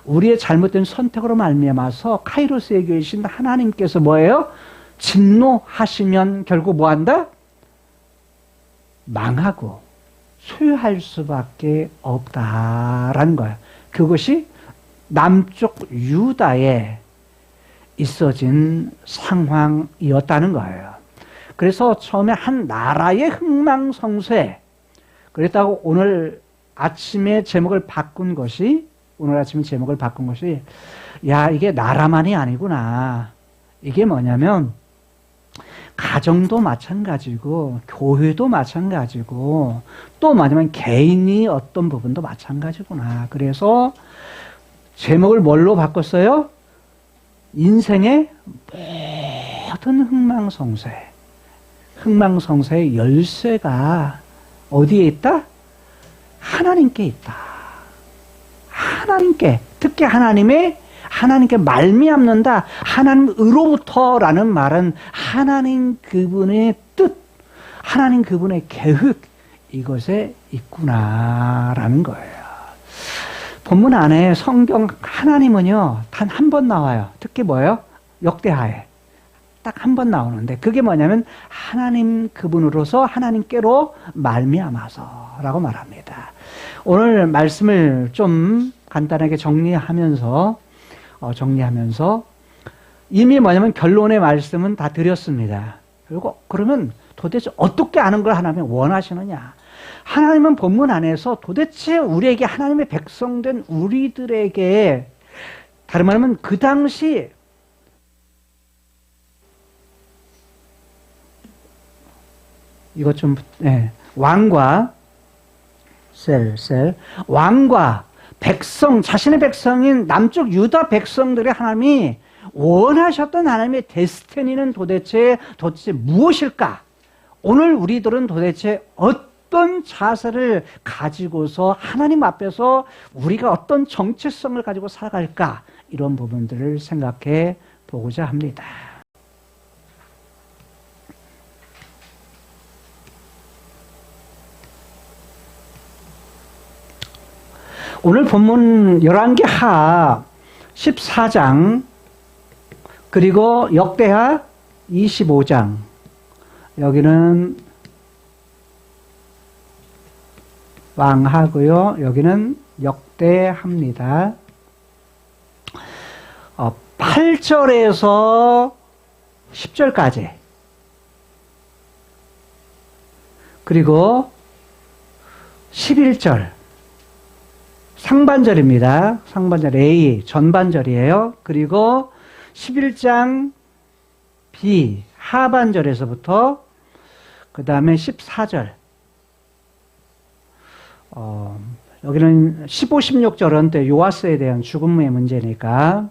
우리의 잘못된 선택으로 말미암아서 카이로스에 계신 하나님께서 뭐예요? 진노하시면 결국 뭐한다? 망하고 소유할 수밖에 없다라는 거예요. 그것이 남쪽 유다에 있어진 상황이었다는 거예요. 그래서 처음에 한 나라의 흥망성쇠, 그랬다고 오늘 아침에 제목을 바꾼 것이, 야, 이게 나라만이 아니구나. 이게 뭐냐면 가정도 마찬가지고 교회도 마찬가지고 또 뭐냐면 개인이 어떤 부분도 마찬가지구나. 그래서 제목을 뭘로 바꿨어요? 인생의 모든 흥망성쇠의 열쇠가 어디에 있다? 하나님께 있다. 하나님께, 특히 하나님의 하나님께 말미암는다. 하나님으로부터라는 말은 하나님 그분의 뜻, 하나님 그분의 계획, 이것에 있구나라는 거예요. 본문 안에 성경 하나님은요, 단 한 번 나와요. 특히 뭐예요? 역대하에. 딱 한 번 나오는데 그게 뭐냐면 하나님 그분으로서 하나님께로 말미암아서라고 말합니다. 오늘 말씀을 좀 간단하게 정리하면서 이미 뭐냐면 결론의 말씀은 다 드렸습니다. 그리고 그러면 도대체 어떻게 아는 걸 하나님이 원하시느냐? 하나님은 본문 안에서 도대체 우리에게 하나님의 백성된 우리들에게 다른 말하면 그 당시 이것 좀 왕과 왕과 백성, 자신의 백성인 남쪽 유다 백성들의 하나님이 원하셨던 하나님의 데스티니는 도대체 무엇일까? 오늘 우리들은 도대체 어떤 자세를 가지고서 하나님 앞에서 우리가 어떤 정체성을 가지고 살아갈까? 이런 부분들을 생각해 보고자 합니다. 오늘 본문 11개 하 14장 그리고 역대하 25장 여기는 왕하고요. 여기는 역대합니다. 8절에서 10절까지 그리고 11절 상반절입니다. 상반절 A 전반절이에요. 그리고 11장 B 하반절에서부터 그 다음에 14절 여기는 15, 16절은 또 요아스에 대한 죽음의 문제니까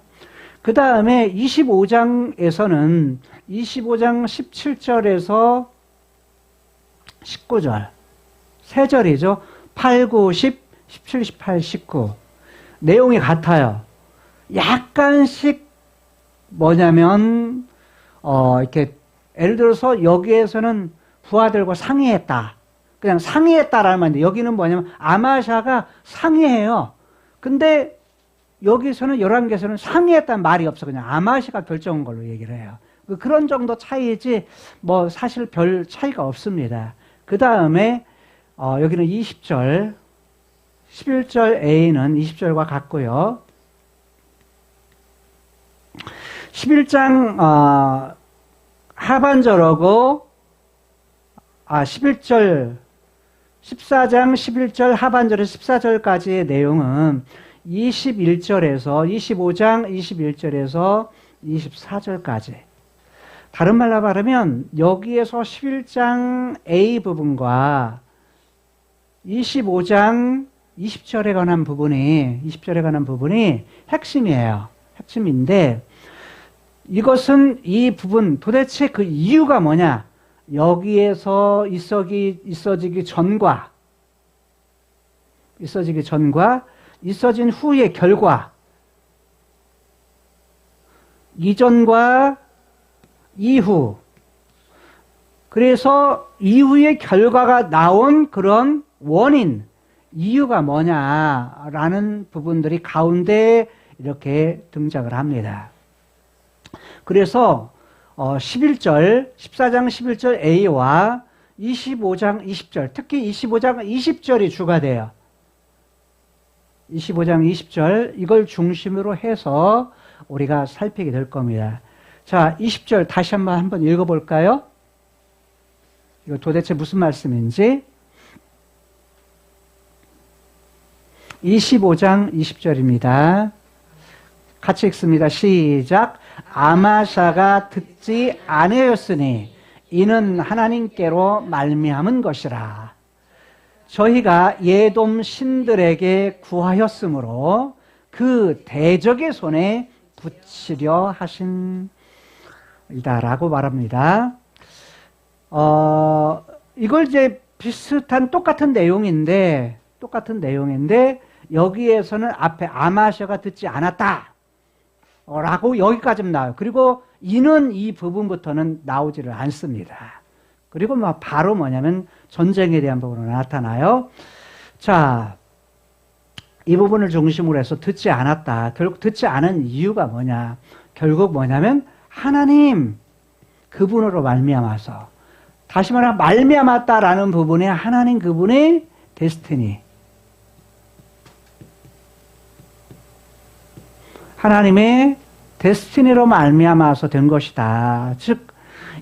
그 다음에 25장에서는 25장 17절에서 19절 세 절이죠. 8, 9, 10 17, 18, 19 내용이 같아요. 약간씩 뭐냐면 이렇게 예를 들어서 여기에서는 부하들과 상의했다. 그냥 상의했다라는 말인데 여기는 뭐냐면 아마샤가 상의해요. 근데 여기서는 11개에서는 상의했다는 말이 없어. 그냥 아마샤가 결정한 걸로 얘기를 해요. 그런 정도 차이지 뭐 사실 별 차이가 없습니다. 그 다음에 여기는 20절 11절 A는 20절과 같고요. 11장 하반절하고 11절 14장 11절 하반절에서 14절까지의 내용은 21절에서 25장 21절에서 24절까지 다른 말로 말하면 여기에서 11장 A 부분과 25장 20절에 관한 부분이 핵심이에요. 핵심인데 이것은 이 부분 도대체 그 이유가 뭐냐? 여기에서 있어지기 전과 있어진 후의 결과 이전과 이후 그래서 이후의 결과가 나온 그런 원인 이유가 뭐냐라는 부분들이 가운데 이렇게 등장을 합니다. 그래서 11절, 14장 11절 A와 25장 20절, 특히 25장 20절이 주가 돼요. 25장 20절 이걸 중심으로 해서 우리가 살피게 될 겁니다. 자, 20절 다시 한번 읽어볼까요? 이거 도대체 무슨 말씀인지 25장 20절입니다. 같이 읽습니다. 시작. 아마샤가 듣지 아니하였으니 이는 하나님께로 말미암은 것이라. 저희가 예돔 신들에게 구하였으므로 그 대적의 손에 붙이려 하신이다라고 말합니다. 이걸 이제 비슷한 똑같은 내용인데 여기에서는 앞에 아마샤가 듣지 않았다. 라고 여기까지는 나와요. 그리고 이는 이 부분부터는 나오지를 않습니다. 그리고 바로 뭐냐면 전쟁에 대한 부분으로 나타나요. 자, 이 부분을 중심으로 해서 듣지 않았다. 결국 듣지 않은 이유가 뭐냐. 결국 뭐냐면 하나님 그분으로 말미암아서, 다시 말하면 말미암았다라는 부분에 하나님 그분의 데스티니, 하나님의 데스티니로 말미암아서 된 것이다. 즉,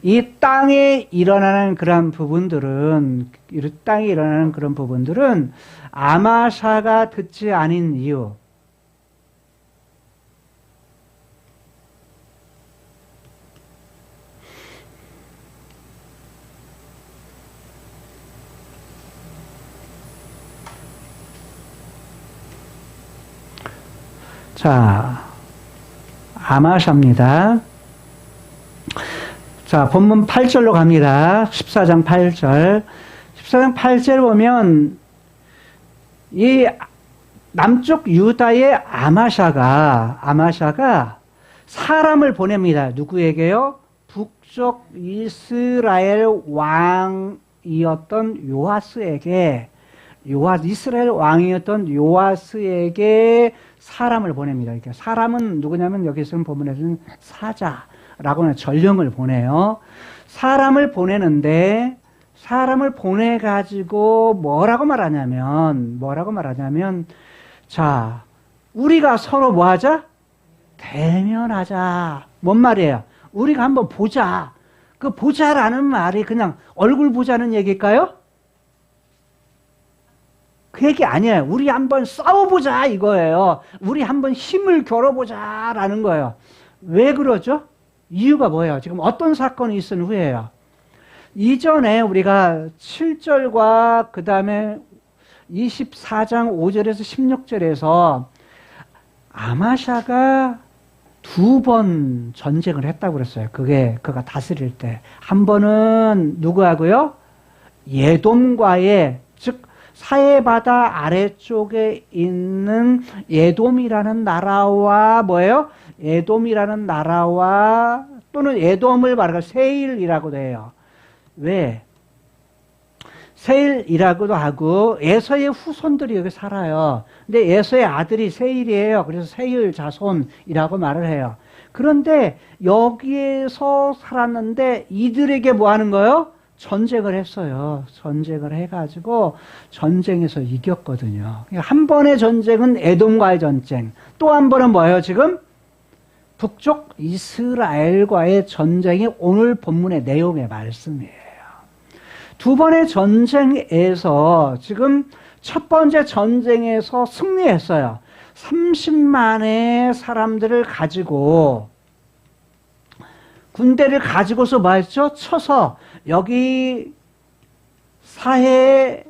이 땅에 일어나는 그런 부분들은, 이 땅에 일어나는 그런 부분들은 아마샤가 듣지 않은 이유, 자, 아마샤입니다. 자, 본문 8절로 갑니다. 14장 8절. 14장 8절 보면, 이 남쪽 유다의 아마샤가 사람을 보냅니다. 누구에게요? 북쪽 이스라엘 왕이었던 요아스에게, 이스라엘 왕이었던 요아스에게 사람을 보냅니다. 그러니까 사람은 누구냐면 여기서는 본문에서는 사자라고 하는 전령을 보내요. 사람을 보내는데, 사람을 보내가지고 뭐라고 말하냐면, 자, 우리가 서로 뭐 하자? 대면하자. 뭔 말이에요? 우리가 한번 보자. 그 보자라는 말이 그냥 얼굴 보자는 얘기일까요? 그 얘기 아니에요. 우리 한번 싸워보자 이거예요. 우리 한번 힘을 겨뤄보자라는 거예요. 왜 그러죠? 이유가 뭐예요? 지금 어떤 사건이 있은 후에요. 이전에 우리가 7절과 그 다음에 24장 5절에서 16절에서 아마샤가 2번 전쟁을 했다고 그랬어요. 그가 다스릴 때. 한 번은 누구하고요? 예돔과의, 즉 사해바다 아래쪽에 있는 예돔이라는 나라와 뭐예요? 예돔이라는 나라와, 또는 예돔을 말하면 세일이라고도 해요. 왜? 세일이라고도 하고, 에서의 후손들이 여기 살아요. 근데 에서의 아들이 세일이에요. 그래서 세일 자손이라고 말을 해요. 그런데 여기에서 살았는데 이들에게 뭐 하는 거예요? 전쟁을 했어요. 전쟁을 해가지고 전쟁에서 이겼거든요. 한 번의 전쟁은 에돔과의 전쟁, 또 한 번은 뭐예요 지금? 북쪽 이스라엘과의 전쟁이 오늘 본문의 내용의 말씀이에요. 두 번의 전쟁에서 지금 첫 번째 전쟁에서 승리했어요. 30만의 사람들을 가지고, 군대를 가지고서 뭐 했죠? 쳐서 여기 사해에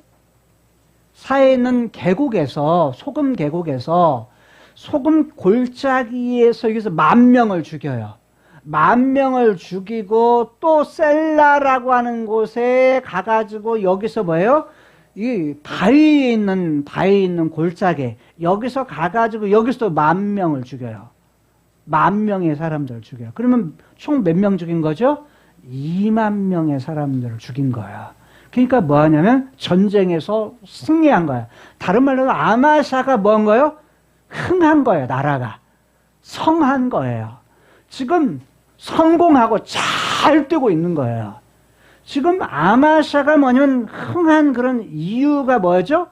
있는 계곡에서, 소금 계곡에서, 소금 골짜기에서 여기서 10,000명을 죽여요. 10,000명을 죽이고, 또 셀라라고 하는 곳에 가가지고 여기서 뭐예요? 이 바위에 있는 골짜기, 여기서 가가지고 여기서 10,000명을 죽여요. 10,000명의 사람들을 죽여요. 그러면 총 몇 명 죽인 거죠? 20,000명의 사람들을 죽인 거야. 그러니까 뭐 하냐면 전쟁에서 승리한 거야. 다른 말로 아마샤가 뭐한 거예요? 흥한 거예요. 나라가 성한 거예요. 지금 성공하고 잘 되고 있는 거예요. 지금 아마샤가 뭐냐면 흥한 그런 이유가 뭐죠?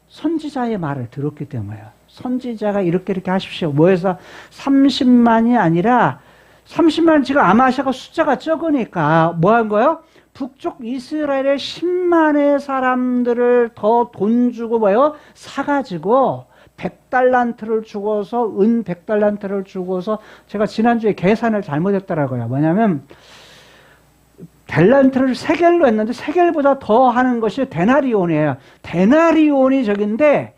선지자의 말을 들었기 때문이에요. 선지자가 이렇게 하십시오. 뭐해서 30만이 아니라 30만, 지금 아마샤가 숫자가 적으니까 뭐 한 거예요? 북쪽 이스라엘의 10만의 사람들을 더 돈 주고 뭐예요? 사가지고 100달란트를 주고서, 은 100달란트를 주고서, 제가 지난주에 계산을 잘못했더라고요. 뭐냐면 달란트를 세겔로 했는데 세겔보다 더 하는 것이 데나리온이에요. 데나리온이 저긴데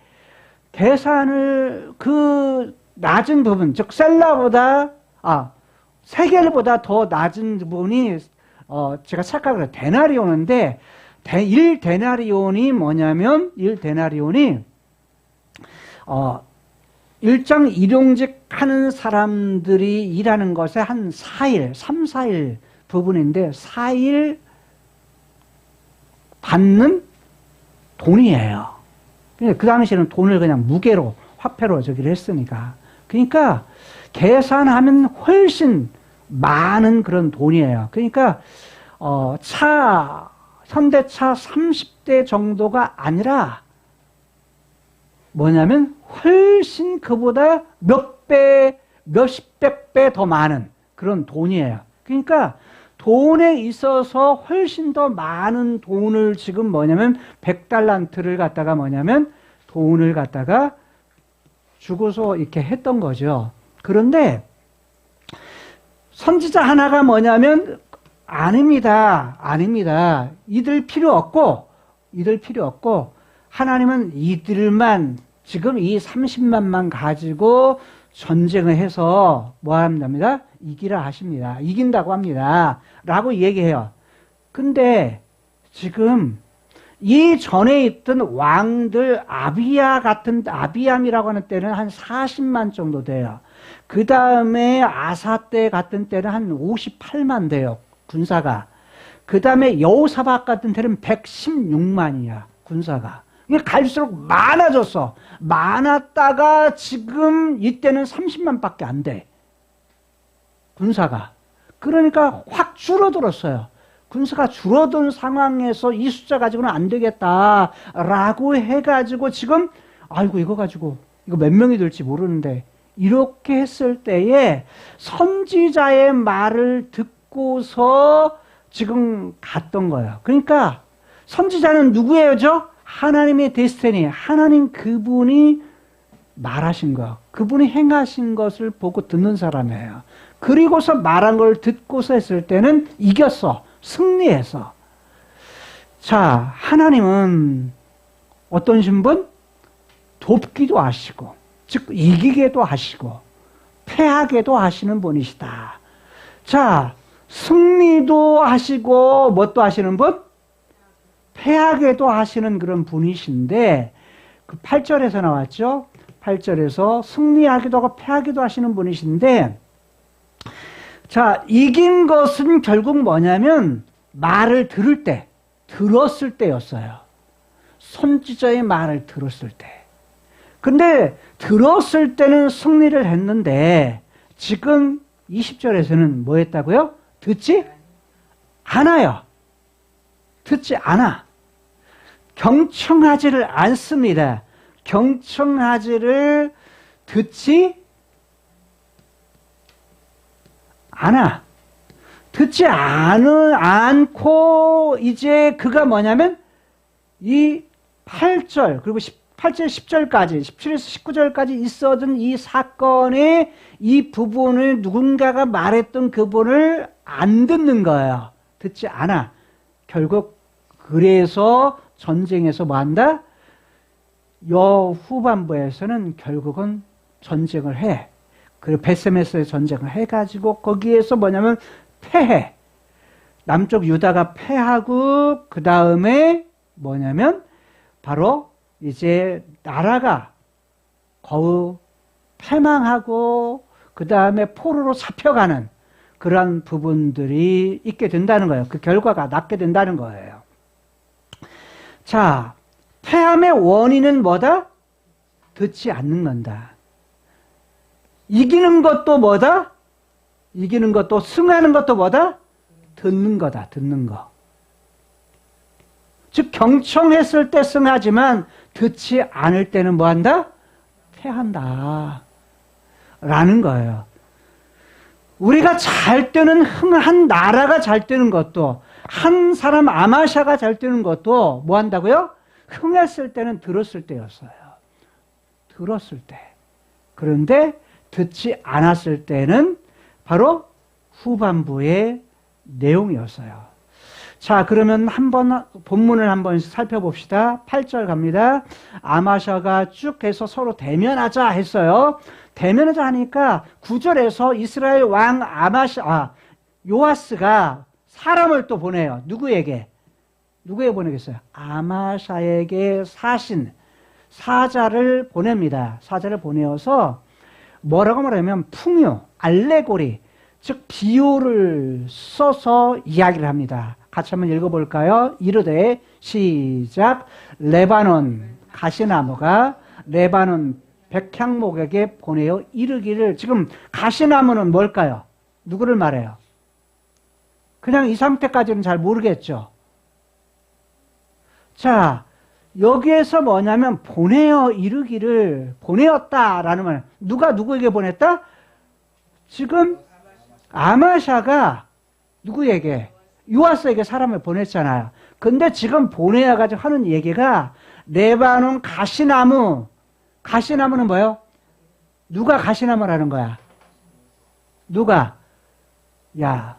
계산을 그 낮은 부분, 즉 셀라보다 세겔보다 더 낮은 부분이 제가 착각을 해요. 데나리온인데 1데나리온이 뭐냐면 1데나리온이 일장 일용직 하는 사람들이 일하는 것에 한 4일, 3, 4일 부분인데 4일 받는 돈이에요. 그 당시에는 돈을 그냥 무게로, 화폐로 저기를 했으니까. 그러니까 계산하면 훨씬 많은 그런 돈이에요. 그러니까 현대차 30대 정도가 아니라 뭐냐면 훨씬 그보다 몇 배, 몇십백 배 더 많은 그런 돈이에요. 그러니까 돈에 있어서 훨씬 더 많은 돈을 지금 뭐냐면 100달란트를 갖다가 뭐냐면 돈을 갖다가 주고서 이렇게 했던 거죠. 그런데 선지자 하나가 뭐냐면 아닙니다. 이들 필요 없고 하나님은 이들만 지금 이 30만만 가지고 전쟁을 해서 뭐 합니다? 이기라 하십니다. 이긴다고 합니다. 라고 얘기해요. 근데 지금 이 전에 있던 왕들 아비암이라고 하는 때는 한 40만 정도 돼요. 그 다음에 아사 때 같은 때는 한 58만 돼요. 군사가. 그 다음에 여호사밧 같은 때는 116만이야. 군사가. 갈수록 많아졌어. 많았다가 지금 이때는 30만 밖에 안 돼. 군사가. 그러니까 확 줄어들었어요. 군사가 줄어든 상황에서 이 숫자 가지고는 안 되겠다라고 해가지고 지금 아이고 이거 가지고 이거 몇 명이 될지 모르는데 이렇게 했을 때에 선지자의 말을 듣고서 지금 갔던 거예요. 그러니까 선지자는 누구예요? 하나님의 데스티니, 하나님 그분이 말하신 것, 그분이 행하신 것을 보고 듣는 사람이에요. 그리고서 말한 걸 듣고서 했을 때는 이겼어. 승리해서. 자, 하나님은 어떤 신분? 돕기도 하시고, 즉 이기게도 하시고 패하게도 하시는 분이시다. 자, 승리도 하시고 뭣도 하시는 분? 패하게도 하시는 그런 분이신데 그 8절에서 나왔죠. 8절에서 승리하기도 하고 패하기도 하시는 분이신데 자, 이긴 것은 결국 뭐냐면 말을 들었을 때였어요. 선지자의 말을 들었을 때. 근데 들었을 때는 승리를 했는데 지금 20절에서는 뭐 했다고요? 듣지 않아요. 듣지 않아. 경청하지를 않습니다. 경청하지를 듣지 않아. 듣지 않고 이제 그가 뭐냐면 이 8절 그리고 8절 10절까지 17에서 19절까지 있었던 이 사건의 이 부분을 누군가가 말했던 그분을 안 듣는 거예요. 듣지 않아. 결국 그래서 전쟁에서 뭐 한다? 후반부에서는 결국은 전쟁을 해. 그리고 베세메스의 전쟁을 해가지고 거기에서 뭐냐면 패해. 남쪽 유다가 패하고 그 다음에 뭐냐면 바로 이제 나라가 거의 패망하고 그 다음에 포로로 잡혀가는 그러한 부분들이 있게 된다는 거예요. 그 결과가 낫게 된다는 거예요. 자, 패함의 원인은 뭐다? 듣지 않는 건다. 이기는 것도 뭐다? 이기는 것도 승하는 것도 뭐다? 듣는 거다. 듣는 거. 즉 경청했을 때 승하지만 듣지 않을 때는 뭐한다? 패한다. 라는 거예요. 우리가 잘 때는 한 나라가 잘 되는 것도 한 사람 아마샤가 잘 되는 것도 뭐 한다고요? 흥했을 때는 들었을 때였어요. 들었을 때. 그런데 듣지 않았을 때는 바로 후반부의 내용이었어요. 자, 그러면 한번 본문을 한번 살펴봅시다. 8절 갑니다. 아마샤가 쭉 해서 서로 대면하자 했어요. 대면하자 하니까 9절에서 이스라엘 왕 요아스가 사람을 또 보내요. 누구에게 보내겠어요? 아마샤에게 사신 사자를 보냅니다. 사자를 보내어서 뭐라고 말하냐면 풍요, 알레고리, 즉 비유를 써서 이야기를 합니다. 같이 한번 읽어볼까요? 이르되 시작. 레바논 가시나무가 레바논 백향목에게 보내어 이르기를. 지금 가시나무는 뭘까요? 누구를 말해요? 그냥 이 상태까지는 잘 모르겠죠. 자, 여기에서 뭐냐면 보내어 이르기를, 보내었다라는 말. 누가 누구에게 보냈다? 지금 아마샤가 누구에게? 요아스에게 사람을 보냈잖아요. 근데 지금 보내어가지고 하는 얘기가 레바논 가시나무. 가시나무는 뭐예요? 누가 가시나무라는 거야? 누가? 야,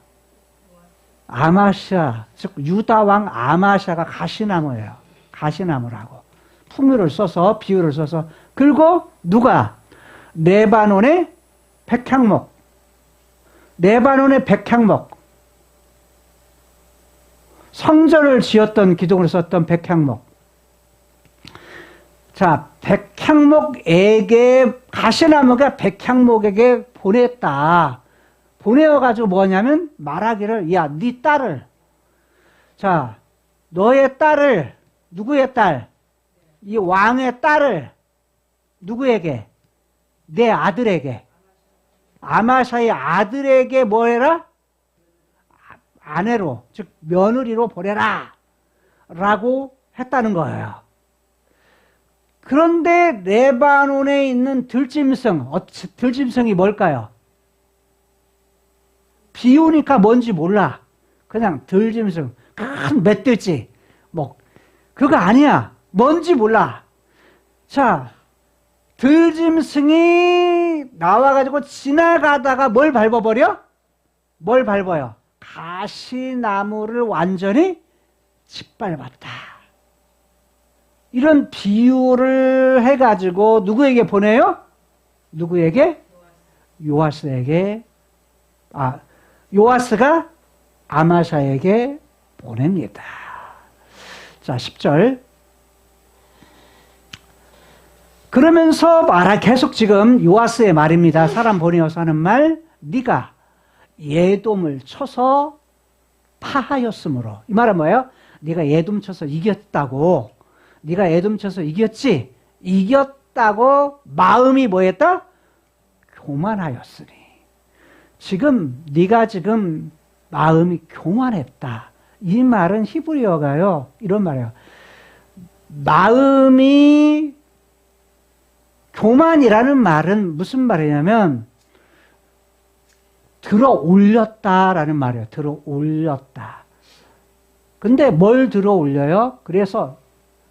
아마샤, 즉 유다 왕 아마샤가 가시나무예요. 가시나무라고. 풍요를 써서, 비유를 써서. 그리고 누가? 레바논의 백향목. 레바논의 백향목. 성전을 지었던 기둥을 썼던 백향목. 자, 백향목에게, 가시나무가 백향목에게 보냈다. 보내어가지고 뭐냐면 말하기를, 야, 네 딸을, 자, 너의 딸을, 누구의 딸? 이 왕의 딸을 누구에게? 내 아들에게. 아마샤의 아들에게 뭐 해라? 아내로, 즉 며느리로 보내라 라고 했다는 거예요. 그런데 레바논에 있는 들짐승, 들짐승이 뭘까요? 비우니까 뭔지 몰라. 그냥 들짐승, 큰 멧돼지, 뭐 그거 아니야. 뭔지 몰라. 자, 들짐승이 나와가지고 지나가다가 뭘 밟아버려? 뭘 밟아요? 가시나무를 완전히 짓밟았다. 이런 비유를 해가지고 누구에게 보내요? 누구에게? 요아스에게. 요아스가 아마샤에게 보냅니다. 자, 10절. 그러면서 계속 지금 요아스의 말입니다. 사람 보내어서 하는 말. 네가 예돔을 쳐서 파하였으므로. 이 말은 뭐예요? 네가 예돔 쳐서 이겼다고. 네가 예돔 쳐서 이겼지? 이겼다고 마음이 뭐였다? 교만하였으니. 지금 네가 지금 마음이 교만했다. 이 말은 히브리어가요. 이런 말이에요. 마음이 교만이라는 말은 무슨 말이냐면 들어 올렸다라는 말이에요. 들어 올렸다. 근데 뭘 들어 올려요? 그래서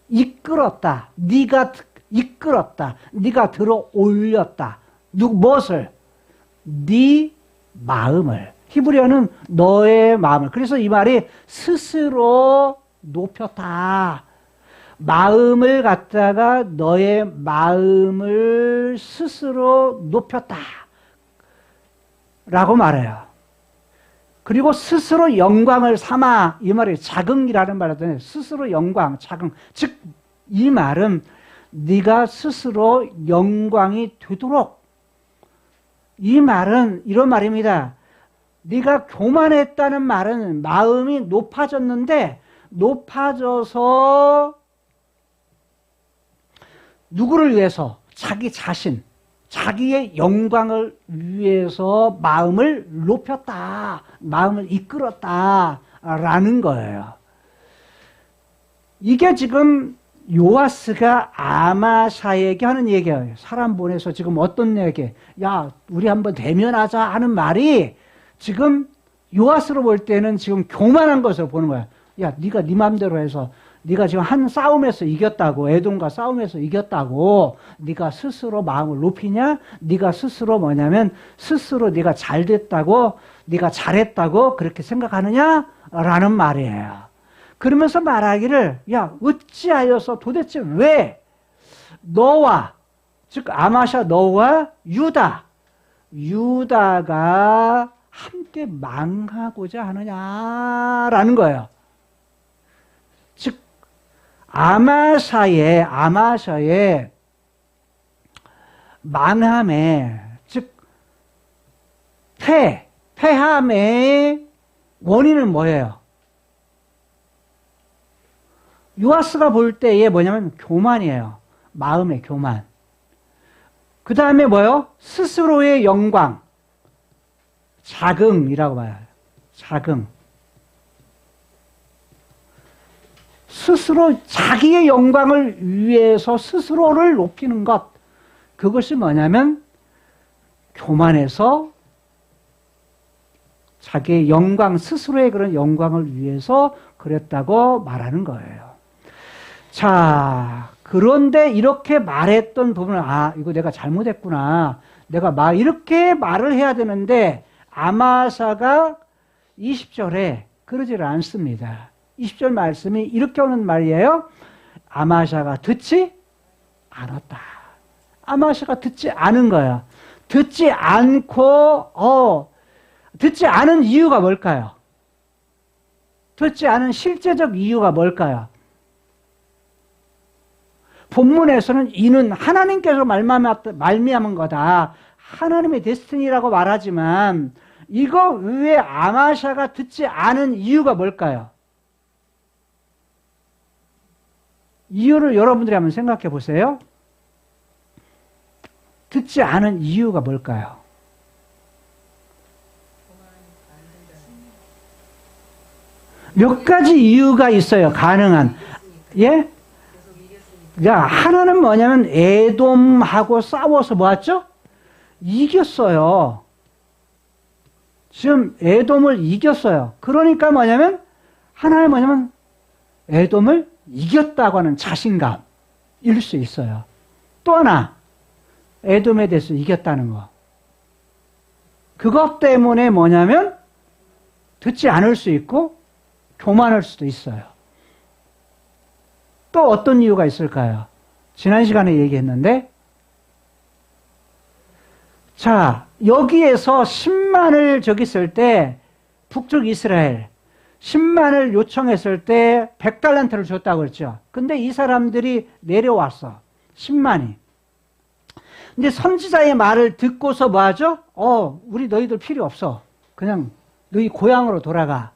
이끌었다. 네가 이끌었다. 네가 들어 올렸다. 무엇을? 네 마음을. 히브리어는 너의 마음을. 그래서 이 말이 스스로 높였다. 마음을 갖다가 너의 마음을 스스로 높였다. 라고 말해요. 그리고 스스로 영광을 삼아. 이 말이 자긍이라는 말이거든요. 스스로 영광, 자긍. 즉, 이 말은 네가 스스로 영광이 되도록. 이 말은 이런 말입니다. 네가 교만했다는 말은 마음이 높아졌는데 높아져서 누구를 위해서? 자기 자신, 자기의 영광을 위해서 마음을 높였다. 마음을 이끌었다라는 거예요. 이게 지금 요아스가 아마샤에게 하는 얘기예요. 사람 보내서 지금 어떤 얘기? 야, 우리 한번 대면하자 하는 말이 지금 요아스로 볼 때는 지금 교만한 것으로 보는 거야. 야, 네가 네 마음대로 해서 네가 지금 한 싸움에서 이겼다고, 에돔과 싸움에서 이겼다고 네가 스스로 마음을 높이냐? 네가 스스로 뭐냐면 스스로 네가 잘 됐다고, 네가 잘했다고 그렇게 생각하느냐? 라는 말이에요. 그러면서 말하기를, 야, 어찌하여서 도대체 왜 너와, 즉 아마샤 너와 유다가 함께 망하고자 하느냐라는 거예요. 즉 아마샤의 망함에, 즉 패함의 원인은 뭐예요? 요아스가 볼 때에 뭐냐면 교만이에요. 마음의 교만. 그 다음에 뭐요? 스스로의 영광, 자긍이라고 봐요. 자긍. 스스로 자기의 영광을 위해서 스스로를 높이는 것. 그것이 뭐냐면 교만해서 자기의 영광, 스스로의 그런 영광을 위해서 그랬다고 말하는 거예요. 자, 그런데 이렇게 말했던 부분은 이거 내가 잘못했구나. 내가 이렇게 말을 해야 되는데 아마샤가 20절에 그러지를 않습니다. 20절 말씀이 이렇게 오는 말이에요. 아마샤가 듣지 않았다. 아마샤가 듣지 않은 거야. 듣지 않고 듣지 않은 이유가 뭘까요? 듣지 않은 실제적 이유가 뭘까요? 본문에서는 이는 하나님께서 말미암은 거다. 하나님의 데스티니라고 말하지만 이거 왜 아마샤가 듣지 않은 이유가 뭘까요? 이유를 여러분들이 한번 생각해 보세요. 듣지 않은 이유가 뭘까요? 몇 가지 이유가 있어요. 가능한. 예? 야, 하나는 뭐냐면 에돔하고 싸워서 뭐했죠? 이겼어요. 지금 에돔을 이겼어요. 그러니까 뭐냐면 하나는 뭐냐면 에돔을 이겼다고 하는 자신감일 수 있어요. 또 하나, 에돔에 대해서 이겼다는 거. 그것 때문에 뭐냐면 듣지 않을 수 있고 교만할 수도 있어요. 또 어떤 이유가 있을까요? 지난 시간에 얘기했는데, 자, 여기에서 10만을 저기 쓸 때, 북쪽 이스라엘, 10만을 요청했을 때 100달란트를 줬다고 그랬죠. 근데 이 사람들이 내려왔어. 10만이. 근데 선지자의 말을 듣고서 뭐 하죠? 우리 너희들 필요 없어. 그냥 너희 고향으로 돌아가.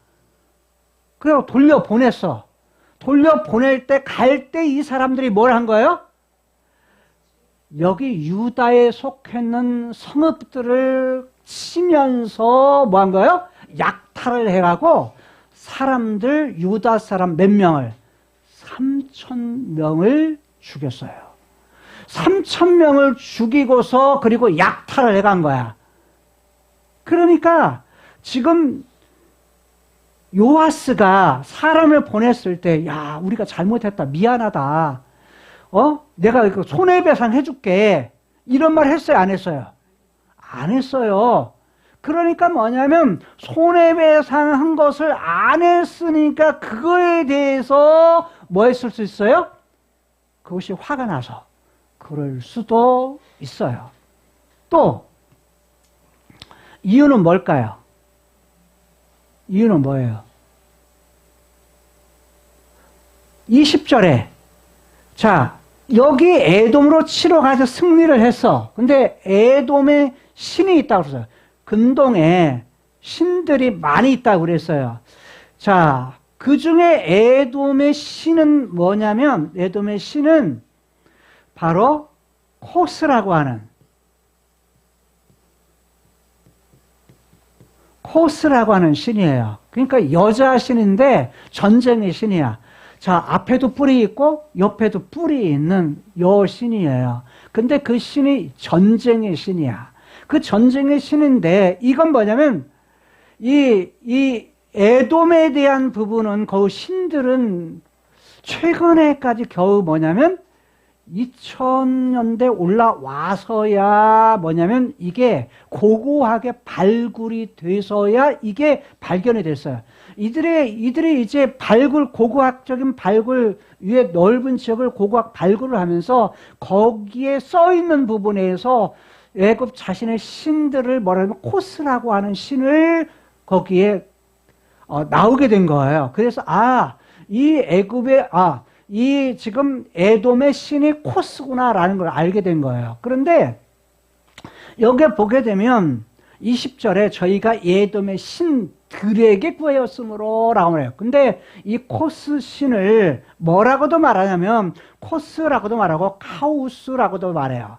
그리고 돌려보냈어. 돌려보낼 때, 갈 때 이 사람들이 뭘 한 거예요? 여기 유다에 속했는 성읍들을 치면서 뭐 한 거예요? 약탈을 해가고 사람들, 유다 사람 몇 명을? 3,000명을 죽였어요. 3,000명을 죽이고서 그리고 약탈을 해간 거야. 그러니까 지금 요아스가 사람을 보냈을 때, 야, 우리가 잘못했다. 미안하다. 내가 손해배상 해줄게. 이런 말 했어요? 안 했어요? 안 했어요. 그러니까 뭐냐면, 손해배상 한 것을 안 했으니까 그거에 대해서 뭐 했을 수 있어요? 그것이 화가 나서 그럴 수도 있어요. 또, 이유는 뭘까요? 이유는 뭐예요? 20절에 자, 여기 에돔으로 치러 가서 승리를 했어. 근데 에돔에 신이 있다고 그랬어요. 근동에 신들이 많이 있다고 그랬어요. 자, 그 중에 에돔의 신은 뭐냐면, 에돔의 신은 바로 코스라고 하는, 신이에요. 그러니까 여자 신인데 전쟁의 신이야. 자, 앞에도 뿔이 있고 옆에도 뿔이 있는 여 신이에요. 근데 그 신이 전쟁의 신이야. 그 전쟁의 신인데 이건 뭐냐면 이 에돔에 대한 부분은 그 신들은 최근에까지 겨우 뭐냐면 2000년대 올라와서야 뭐냐면 이게 고고하게 발굴이 돼서야 이게 발견이 됐어요. 이들이 이제 고고학적인 발굴 위에 넓은 지역을 고고학 발굴을 하면서 거기에 써 있는 부분에서 애굽 자신의 신들을 뭐라면 코스라고 하는 신을 거기에 나오게 된 거예요. 그래서 이 애굽의 이 지금 에돔의 신이 코스구나라는 걸 알게 된 거예요. 그런데 여기에 보게 되면 20절에 저희가 에돔의 신들에게 구하였으므로 라고 해요. 근데 이 코스 신을 뭐라고도 말하냐면 코스라고도 말하고 카우스라고도 말해요.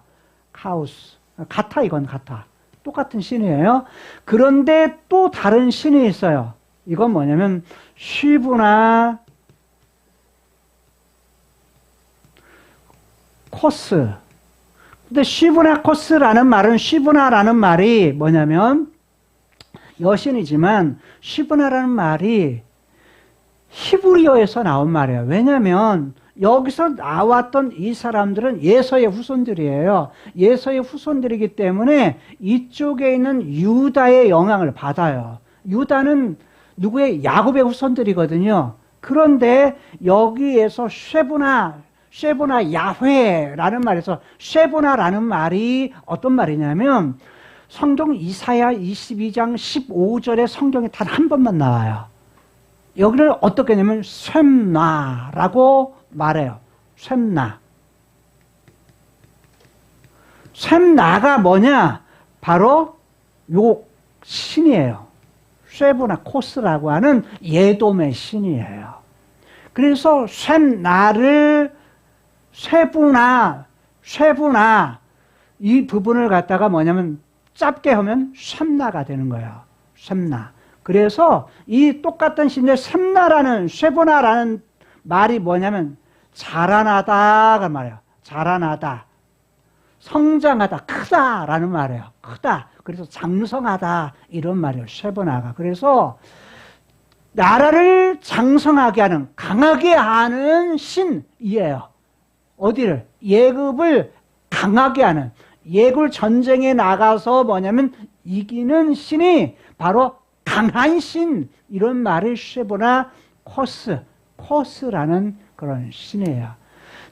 카우스. 같아, 이건 같아. 똑같은 신이에요. 그런데 또 다른 신이 있어요. 이건 뭐냐면 쉬브나 코스. 근데 쉬브나 코스라는 말은 쉬브나라는 말이 뭐냐면 여신이지만 쉬브나라는 말이 히브리어에서 나온 말이에요. 왜냐하면 여기서 나왔던 이 사람들은 예서의 후손들이에요. 예서의 후손들이기 때문에 이쪽에 있는 유다의 영향을 받아요. 유다는 누구의? 야곱의 후손들이거든요. 그런데 여기에서 쉐보나 야훼라는 말에서 쉐보나라는 말이 어떤 말이냐면 성경 이사야 22장 15절에 성경에 단 한 번만 나와요. 여기를 어떻게 하냐면 셈나라고 말해요. 셈나. 셈나가 뭐냐? 바로 요 신이에요. 쉐보나 코스라고 하는 예돔의 신이에요. 그래서 셈나를 쉐부나 이 부분을 갖다가 뭐냐면 짧게 하면 셈나가 되는 거예요. 셈나. 그래서 이 똑같은 신인데 셈나라는 쉐보나라는 말이 뭐냐면 자라나다가 말이에요. 자라나다. 성장하다. 크다라는 말이에요. 크다. 그래서 장성하다. 이런 말이에요. 쉐보나가. 그래서 나라를 장성하게 하는, 강하게 하는 신이에요. 어디를? 예굽을 강하게 하는, 예굽 전쟁에 나가서 뭐냐면 이기는 신이 바로 강한 신, 이런 말을 쉐보나 코스라는 그런 신이에요.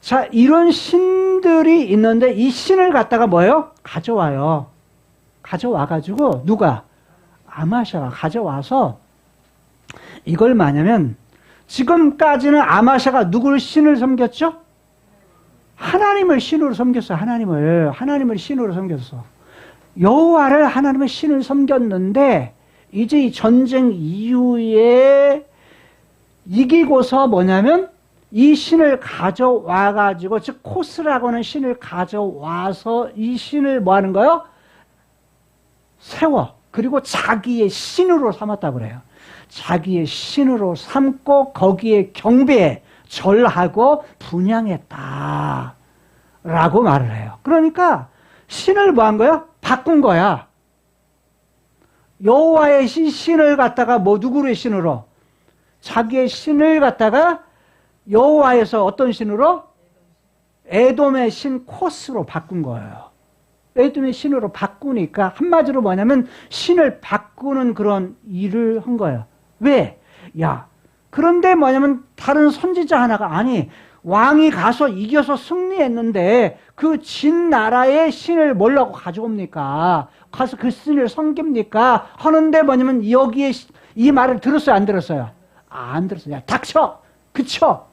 자, 이런 신들이 있는데 이 신을 갖다가 뭐예요? 가져와요. 가져와가지고 누가? 아마샤가 가져와서 이걸 뭐냐면 지금까지는 아마샤가 누구를 신을 섬겼죠? 하나님을 신으로 섬겼어. 하나님을 신으로 섬겼어. 여호와를 하나님의 신을 섬겼는데 이제 이 전쟁 이후에 이기고서 뭐냐면 이 신을 가져와가지고, 즉 코스라고 하는 신을 가져와서 이 신을 뭐 하는 거예요? 세워. 그리고 자기의 신으로 삼았다고 그래요. 자기의 신으로 삼고 거기에 경배해, 절하고 분양했다 라고 말을 해요. 그러니까 신을 뭐 한 거야? 바꾼 거야. 여호와의 신을 갖다가 뭐 누구의 신으로? 자기의 신을 갖다가 여호와에서 어떤 신으로? 에돔의 신 코스로 바꾼 거예요. 에돔의 신으로 바꾸니까 한마디로 뭐냐면 신을 바꾸는 그런 일을 한 거예요. 왜? 야, 그런데 뭐냐면 다른 선지자 하나가, 아니 왕이 가서 이겨서 승리했는데 그 진 나라의 신을 뭐라고 가져옵니까? 가서 그 신을 섬깁니까? 하는데 뭐냐면 여기에 이 말을 들었어요? 안 들었어요? 안 들었어요. 야, 닥쳐! 그쳐!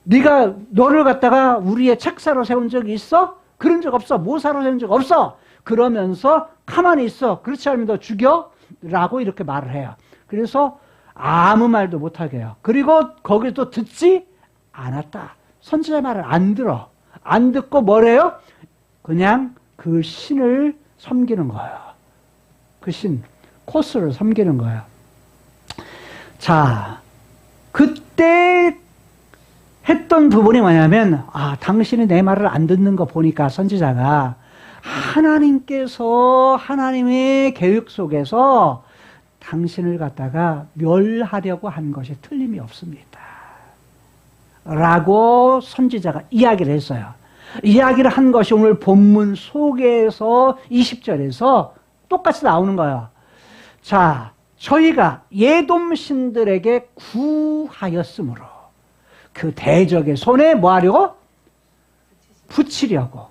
네가 너를 갖다가 우리의 책사로 세운 적이 있어? 그런 적 없어. 모사로 세운 적 없어. 그러면서 가만히 있어. 그렇지 않으면 너 죽여? 라고 이렇게 말을 해요. 그래서 아무 말도 못하게 해요. 그리고 거기 또 듣지 않았다. 선지자 말을 안 들어. 안 듣고 뭐래요? 그냥 그 신을 섬기는 거예요. 그 신, 코스를 섬기는 거예요. 자, 그때 했던 부분이 뭐냐면, 당신이 내 말을 안 듣는 거 보니까 선지자가 하나님께서 하나님의 계획 속에서 당신을 갖다가 멸하려고 한 것이 틀림이 없습니다. 라고 선지자가 이야기를 했어요. 이야기를 한 것이 오늘 본문 속에서 20절에서 똑같이 나오는 거예요. 자, 저희가 예돔 신들에게 구하였으므로 그 대적의 손에 뭐 하려고? 붙이려고.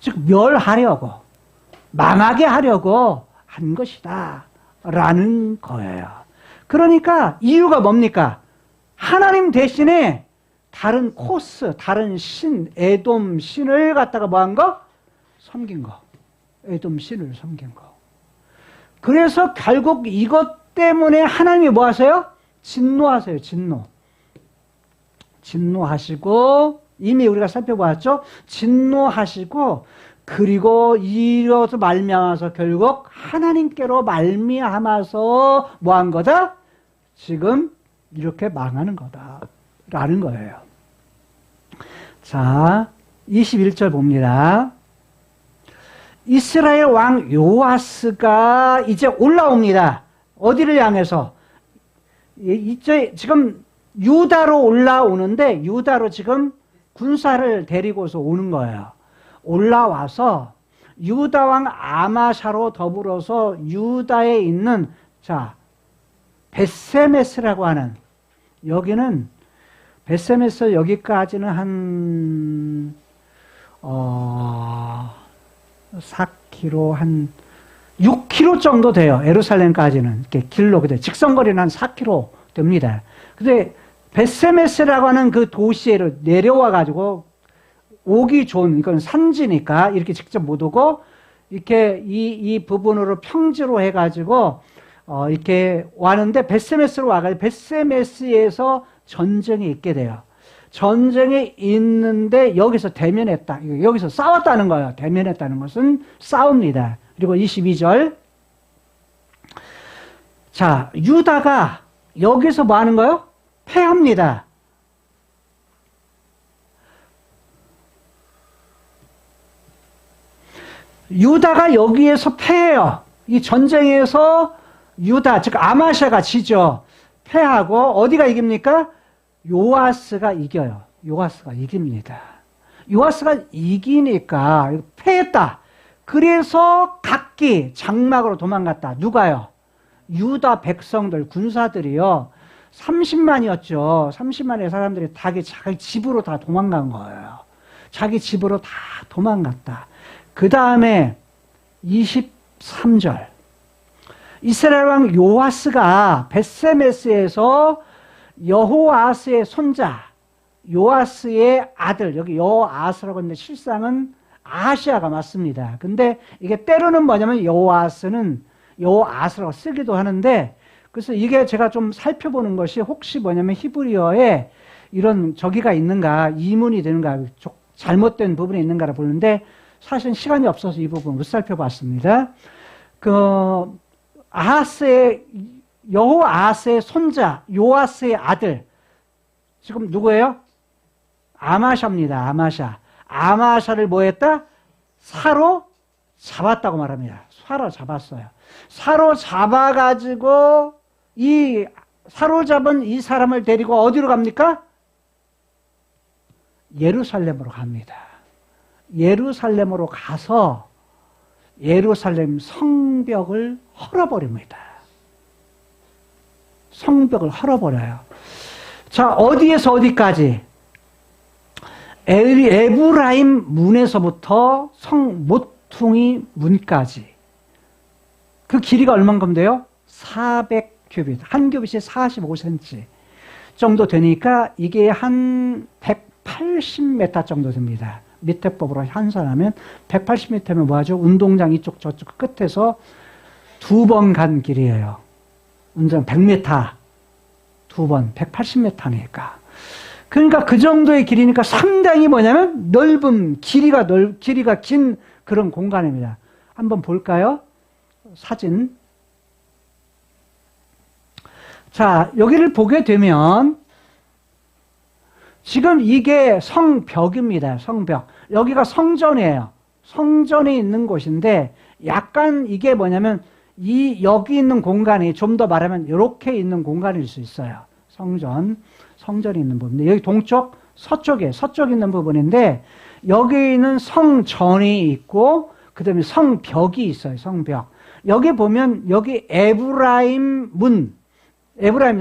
즉 멸하려고, 망하게 하려고 한 것이다 라는 거예요. 그러니까 이유가 뭡니까? 하나님 대신에 다른 코스, 다른 신, 에돔 신을 갖다가 뭐 한 거? 섬긴 거. 에돔 신을 섬긴 거. 그래서 결국 이것 때문에 하나님이 뭐 하세요? 진노하세요, 진노. 진노하시고, 이미 우리가 살펴보았죠? 진노하시고, 그리고 이로서 말미암아서 결국 하나님께로 말미암아서 뭐 한 거다? 지금 이렇게 망하는 거다. 라는 거예요. 자, 21절 봅니다. 이스라엘 왕 요아스가 이제 올라옵니다. 어디를 향해서? 이제 지금 유다로 올라오는데 유다로 지금 군사를 데리고서 오는 거예요. 올라와서 유다 왕 아마샤로 더불어서 유다에 있는 자 벳세메스라고 하는 여기는 벳세메스 여기까지는 한 4km 한 6km 정도 돼요. 예루살렘까지는 이렇게 길로 그대 직선거리는 한 4km 됩니다. 근데 벳세메스라고 하는 그 도시에 내려와 가지고 오기 좋은 이건 산지니까 이렇게 직접 못 오고 이렇게 이 부분으로 평지로 해 가지고 이렇게 왔는데 벳세메스로 와 가지고 벳세메스에서 전쟁이 있게 돼요. 전쟁이 있는데 여기서 대면했다. 여기서 싸웠다는 거예요. 대면했다는 것은 싸웁니다. 그리고 22절. 자, 유다가 여기서 뭐 하는 거예요? 패합니다. 유다가 여기에서 패해요. 이 전쟁에서 유다, 즉 아마샤가 지죠. 패하고 어디가 이깁니까? 요아스가 이겨요. 요아스가 이깁니다. 요아스가 이기니까 패했다. 그래서 각기 장막으로 도망갔다. 누가요? 유다 백성들, 군사들이요. 30만이었죠. 30만의 사람들이 자기 집으로 다 도망간 거예요. 자기 집으로 다 도망갔다. 그 다음에 23절. 이스라엘 왕 요아스가 벳세메스에서 여호아스의 손자, 요아스의 아들, 여기 여호아스라고 했는데 실상은 아하시아가 맞습니다. 근데 이게 때로는 뭐냐면 여호아스는 여호아스라고 쓰기도 하는데 그래서 이게 제가 좀 살펴보는 것이 혹시 뭐냐면 히브리어에 이런 저기가 있는가, 이문이 되는가, 잘못된 부분이 있는가를 보는데 사실은 시간이 없어서 이 부분 못 살펴봤습니다. 여호아스의 손자, 요아스의 아들. 지금 누구예요? 아마샤입니다. 아마샤. 아마샤를 뭐 했다? 사로잡았다고 말합니다. 사로잡았어요. 사로잡아가지고 이 사로잡은 이 사람을 데리고 어디로 갑니까? 예루살렘으로 갑니다. 예루살렘으로 가서 예루살렘 성벽을 헐어버립니다. 성벽을 헐어버려요. 자, 어디에서 어디까지? 에브라임 문에서부터 모퉁이 문까지. 그 길이가 얼만큼 돼요? 400규빗. 한 규빗이 45cm 정도 되니까 이게 한 180m 정도 됩니다. 미터법으로 환산하면 180m면 뭐하죠? 운동장 이쪽 저쪽 끝에서 2번 간 길이에요. 운전 100m 2번 180m니까. 그러니까 그 정도의 길이니까 상당히 뭐냐면 넓은 길이가 긴 그런 공간입니다. 한번 볼까요? 사진. 자, 여기를 보게 되면 지금 이게 성벽입니다. 성벽. 여기가 성전이에요. 성전이 있는 곳인데 약간 이게 뭐냐면 여기 있는 공간이 좀 더 말하면 이렇게 있는 공간일 수 있어요. 성전이 있는 부분인데 여기 동쪽, 서쪽에 있는 부분인데 여기는 성전이 있고 그 다음에 성벽이 있어요. 성벽. 여기 보면 여기 에브라임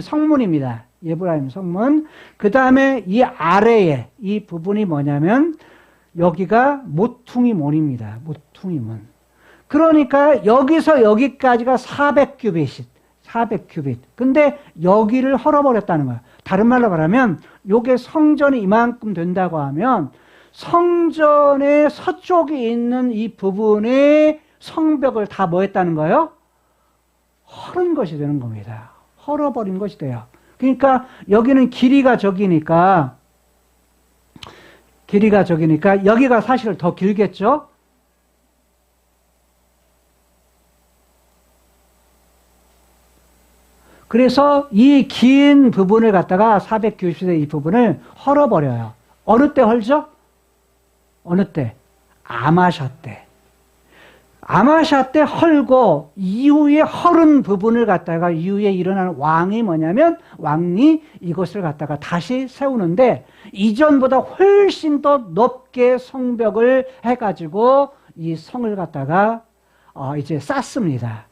성문입니다. 에브라임 성문. 그 다음에 이 아래에 이 부분이 뭐냐면 여기가 모퉁이 문입니다. 모퉁이 문. 그러니까 여기서 여기까지가 400규빗. 근데 여기를 헐어버렸다는 거야. 다른 말로 말하면 요게 성전이 이만큼 된다고 하면 성전의 서쪽에 있는 이 부분의 성벽을 다 뭐 했다는 거예요? 헐은 것이 되는 겁니다. 헐어버린 것이 돼요. 그러니까 여기는 길이가 저기니까 여기가 사실 더 길겠죠? 그래서 이 긴 부분을 갖다가 490의 이 부분을 헐어버려요. 어느 때 헐죠? 어느 때? 아마샤 때. 아마샤 때 헐고 이후에 헐은 부분을 갖다가 이후에 일어나는 왕이 뭐냐면 왕이 이것을 갖다가 다시 세우는데 이전보다 훨씬 더 높게 성벽을 해가지고 이 성을 갖다가 이제 쌓습니다.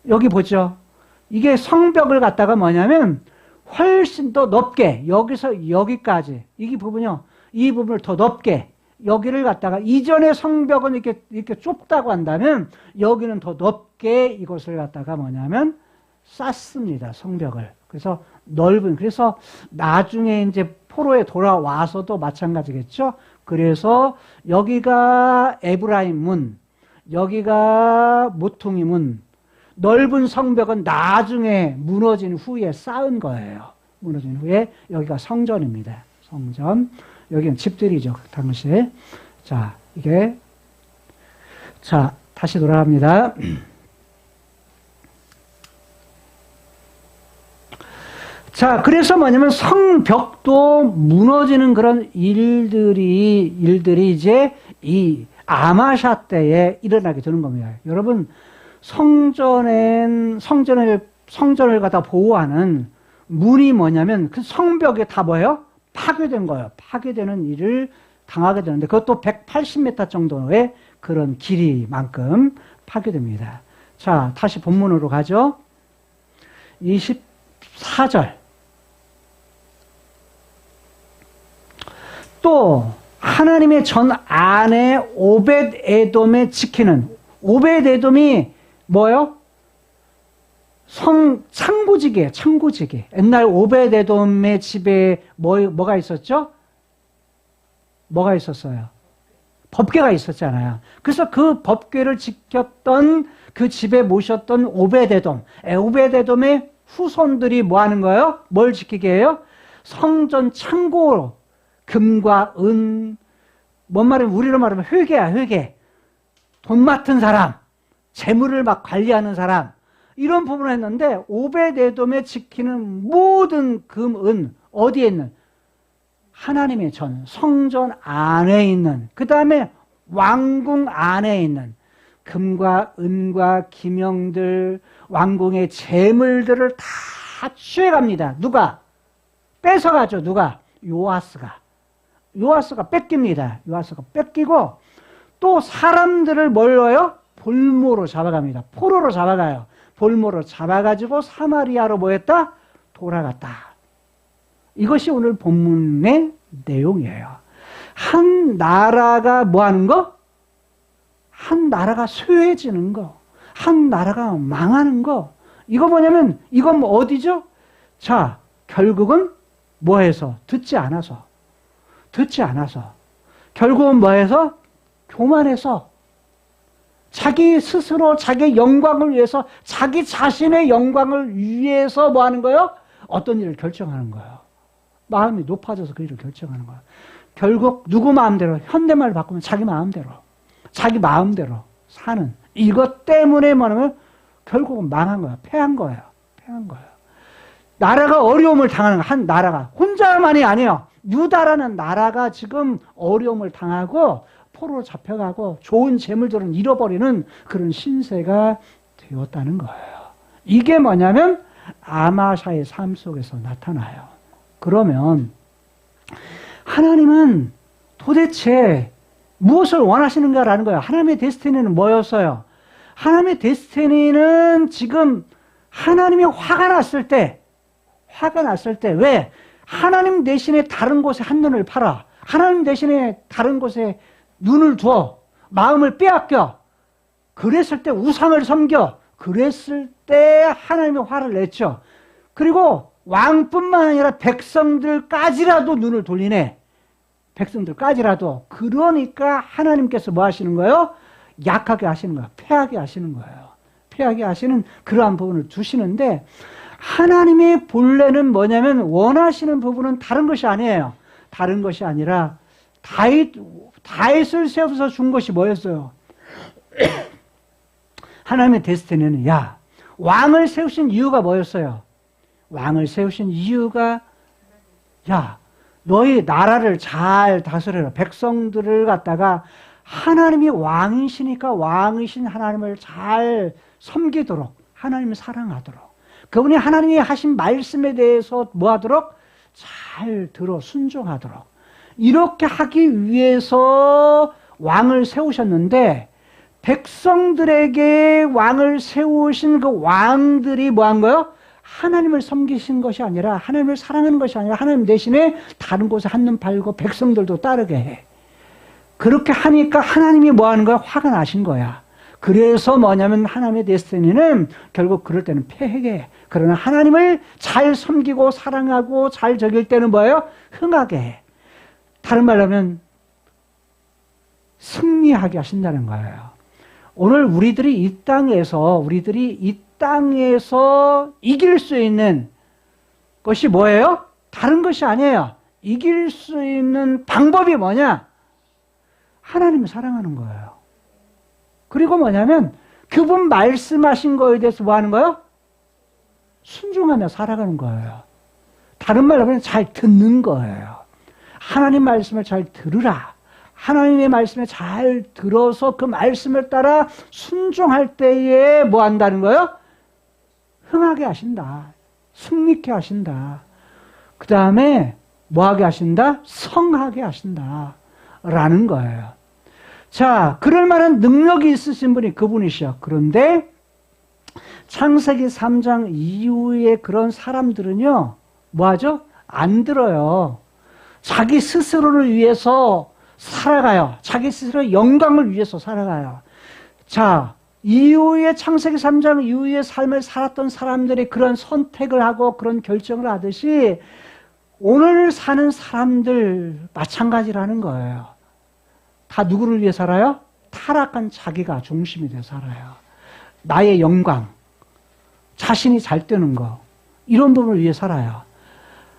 여기 보죠. 이게 성벽을 갖다가 뭐냐면 훨씬 더 높게 여기서 여기까지 이 부분이요. 이 부분을 더 높게 여기를 갖다가 이전의 성벽은 이렇게 좁다고 한다면 여기는 더 높게 이것을 갖다가 뭐냐면 쌓습니다. 성벽을. 그래서 넓은 그래서 나중에 이제 포로에 돌아와서도 마찬가지겠죠. 그래서 여기가 에브라임 문, 여기가 모퉁이 문. 넓은 성벽은 나중에 무너진 후에 쌓은 거예요. 무너진 후에 여기가 성전입니다. 성전. 여기는 집들이죠. 그 당시에. 자, 이게. 자, 다시 돌아갑니다. 자, 그래서 뭐냐면 성벽도 무너지는 그런 일들이 이제 이 아마샤 때에 일어나게 되는 겁니다. 여러분, 성전을 갖다 보호하는 문이 뭐냐면 그 성벽에 다 뭐예요? 파괴된 거예요. 파괴되는 일을 당하게 되는데 그것도 180m 정도의 그런 길이만큼 파괴됩니다. 자, 다시 본문으로 가죠. 24절. 또 하나님의 전 아내 오벳 에돔에 지키는 오벳 에돔이 뭐요? 창고지기예요. 창고지기. 옛날 오벳 에돔의 집에 뭐가 있었죠? 뭐가 있었어요? 법궤가 있었잖아요. 그래서 그 법궤를 지켰던 그 집에 모셨던 오벳 에돔. 오벳 에돔의 후손들이 뭐 하는 거예요? 뭘 지키게 해요? 성전 창고 금과 은, 뭔 말이면 우리로 말하면 회계야, 회계. 돈 맡은 사람, 재물을 막 관리하는 사람, 이런 부분을 했는데 오벳 에돔에 지키는 모든 금, 은 어디에 있는? 하나님의 전, 성전 안에 있는, 그 다음에 왕궁 안에 있는 금과 은과 기명들, 왕궁의 재물들을 다 취해갑니다. 누가? 뺏어가죠. 누가? 요아스가 뺏깁니다. 요아스가 뺏기고 또 사람들을 뭘로요? 볼모로 잡아갑니다. 포로로 잡아가요. 볼모로 잡아가지고 사마리아로 뭐했다? 돌아갔다. 이것이 오늘 본문의 내용이에요. 한 나라가 뭐 하는 거? 한 나라가 쇠해지는 거. 한 나라가 망하는 거. 이거 뭐냐면 이건 뭐 어디죠? 자, 결국은 뭐해서? 듣지 않아서. 결국은 뭐해서? 교만해서. 자기 스스로 자기 영광을 위해서 자기 자신의 영광을 위해서 뭐 하는 거예요? 어떤 일을 결정하는 거예요. 마음이 높아져서 그 일을 결정하는 거예요. 결국 누구 마음대로 현대말을 바꾸면 자기 마음대로 사는 이것 때문에 뭐냐면 결국은 망한 거예요. 패한 거예요. 나라가 어려움을 당하는 한 나라가 혼자만이 아니에요. 유다라는 나라가 지금 어려움을 당하고 포로로 잡혀가고 좋은 재물들은 잃어버리는 그런 신세가 되었다는 거예요. 이게 뭐냐면 아마샤의 삶 속에서 나타나요. 그러면 하나님은 도대체 무엇을 원하시는가라는 거예요. 하나님의 데스티니는 뭐였어요? 하나님의 데스티니는 지금 하나님이 화가 났을 때 왜? 하나님 대신에 다른 곳에 한눈을 팔아. 하나님 대신에 다른 곳에 눈을 두어. 마음을 빼앗겨. 그랬을 때 우상을 섬겨. 그랬을 때 하나님의 화를 냈죠. 그리고 왕뿐만 아니라 백성들까지라도 눈을 돌리네. 백성들까지라도. 그러니까 하나님께서 뭐 하시는 거예요? 약하게 하시는 거예요. 패하게 하시는 거예요. 패하게 하시는 그러한 부분을 두시는데, 하나님의 본래는 뭐냐면 원하시는 부분은 다른 것이 아니에요. 다른 것이 아니라 다윗을 세워서 준 것이 뭐였어요? 하나님의 데스티니는 왕을 세우신 이유가 뭐였어요? 왕을 세우신 이유가 너희 나라를 잘 다스려라. 백성들을 갖다가 하나님이 왕이시니까 왕이신 하나님을 잘 섬기도록, 하나님을 사랑하도록, 그분이 하나님이 하신 말씀에 대해서 뭐하도록? 잘 들어 순종하도록, 이렇게 하기 위해서 왕을 세우셨는데, 백성들에게 왕을 세우신 그 왕들이 뭐한 거예요? 하나님을 섬기신 것이 아니라, 하나님을 사랑하는 것이 아니라 하나님 대신에 다른 곳에 한눈 팔고 백성들도 따르게 해. 그렇게 하니까 하나님이 뭐 하는 거야? 화가 나신 거야. 그래서 뭐냐면 하나님의 데스티니는 결국 그럴 때는 패하게 해. 그러나 하나님을 잘 섬기고 사랑하고 잘 저길 때는 뭐예요? 흥하게 해. 다른 말로 하면 승리하게 하신다는 거예요. 오늘 우리들이 이 땅에서 이길 수 있는 것이 뭐예요? 다른 것이 아니에요. 이길 수 있는 방법이 뭐냐? 하나님을 사랑하는 거예요. 그리고 뭐냐면 그분 말씀하신 거에 대해서 뭐 하는 거예요? 순종하며 살아가는 거예요. 다른 말로 하면 잘 듣는 거예요. 하나님 말씀을 잘 들으라. 하나님의 말씀을 잘 들어서 그 말씀을 따라 순종할 때에 뭐 한다는 거예요? 흥하게 하신다. 승리케 하신다. 그 다음에 뭐 하게 하신다? 성하게 하신다. 라는 거예요. 자, 그럴 만한 능력이 있으신 분이 그분이시요. 그런데 창세기 3장 이후에 그런 사람들은요, 뭐 하죠? 안 들어요. 자기 스스로를 위해서 살아가요. 자기 스스로의 영광을 위해서 살아가요. 자, 이후에 창세기 3장 이후의 삶을 살았던 사람들이 그런 선택을 하고 그런 결정을 하듯이 오늘 사는 사람들 마찬가지라는 거예요. 다 누구를 위해 살아요? 타락한 자기가 중심이 되어 살아요. 나의 영광, 자신이 잘 되는 거, 이런 부분을 위해 살아요.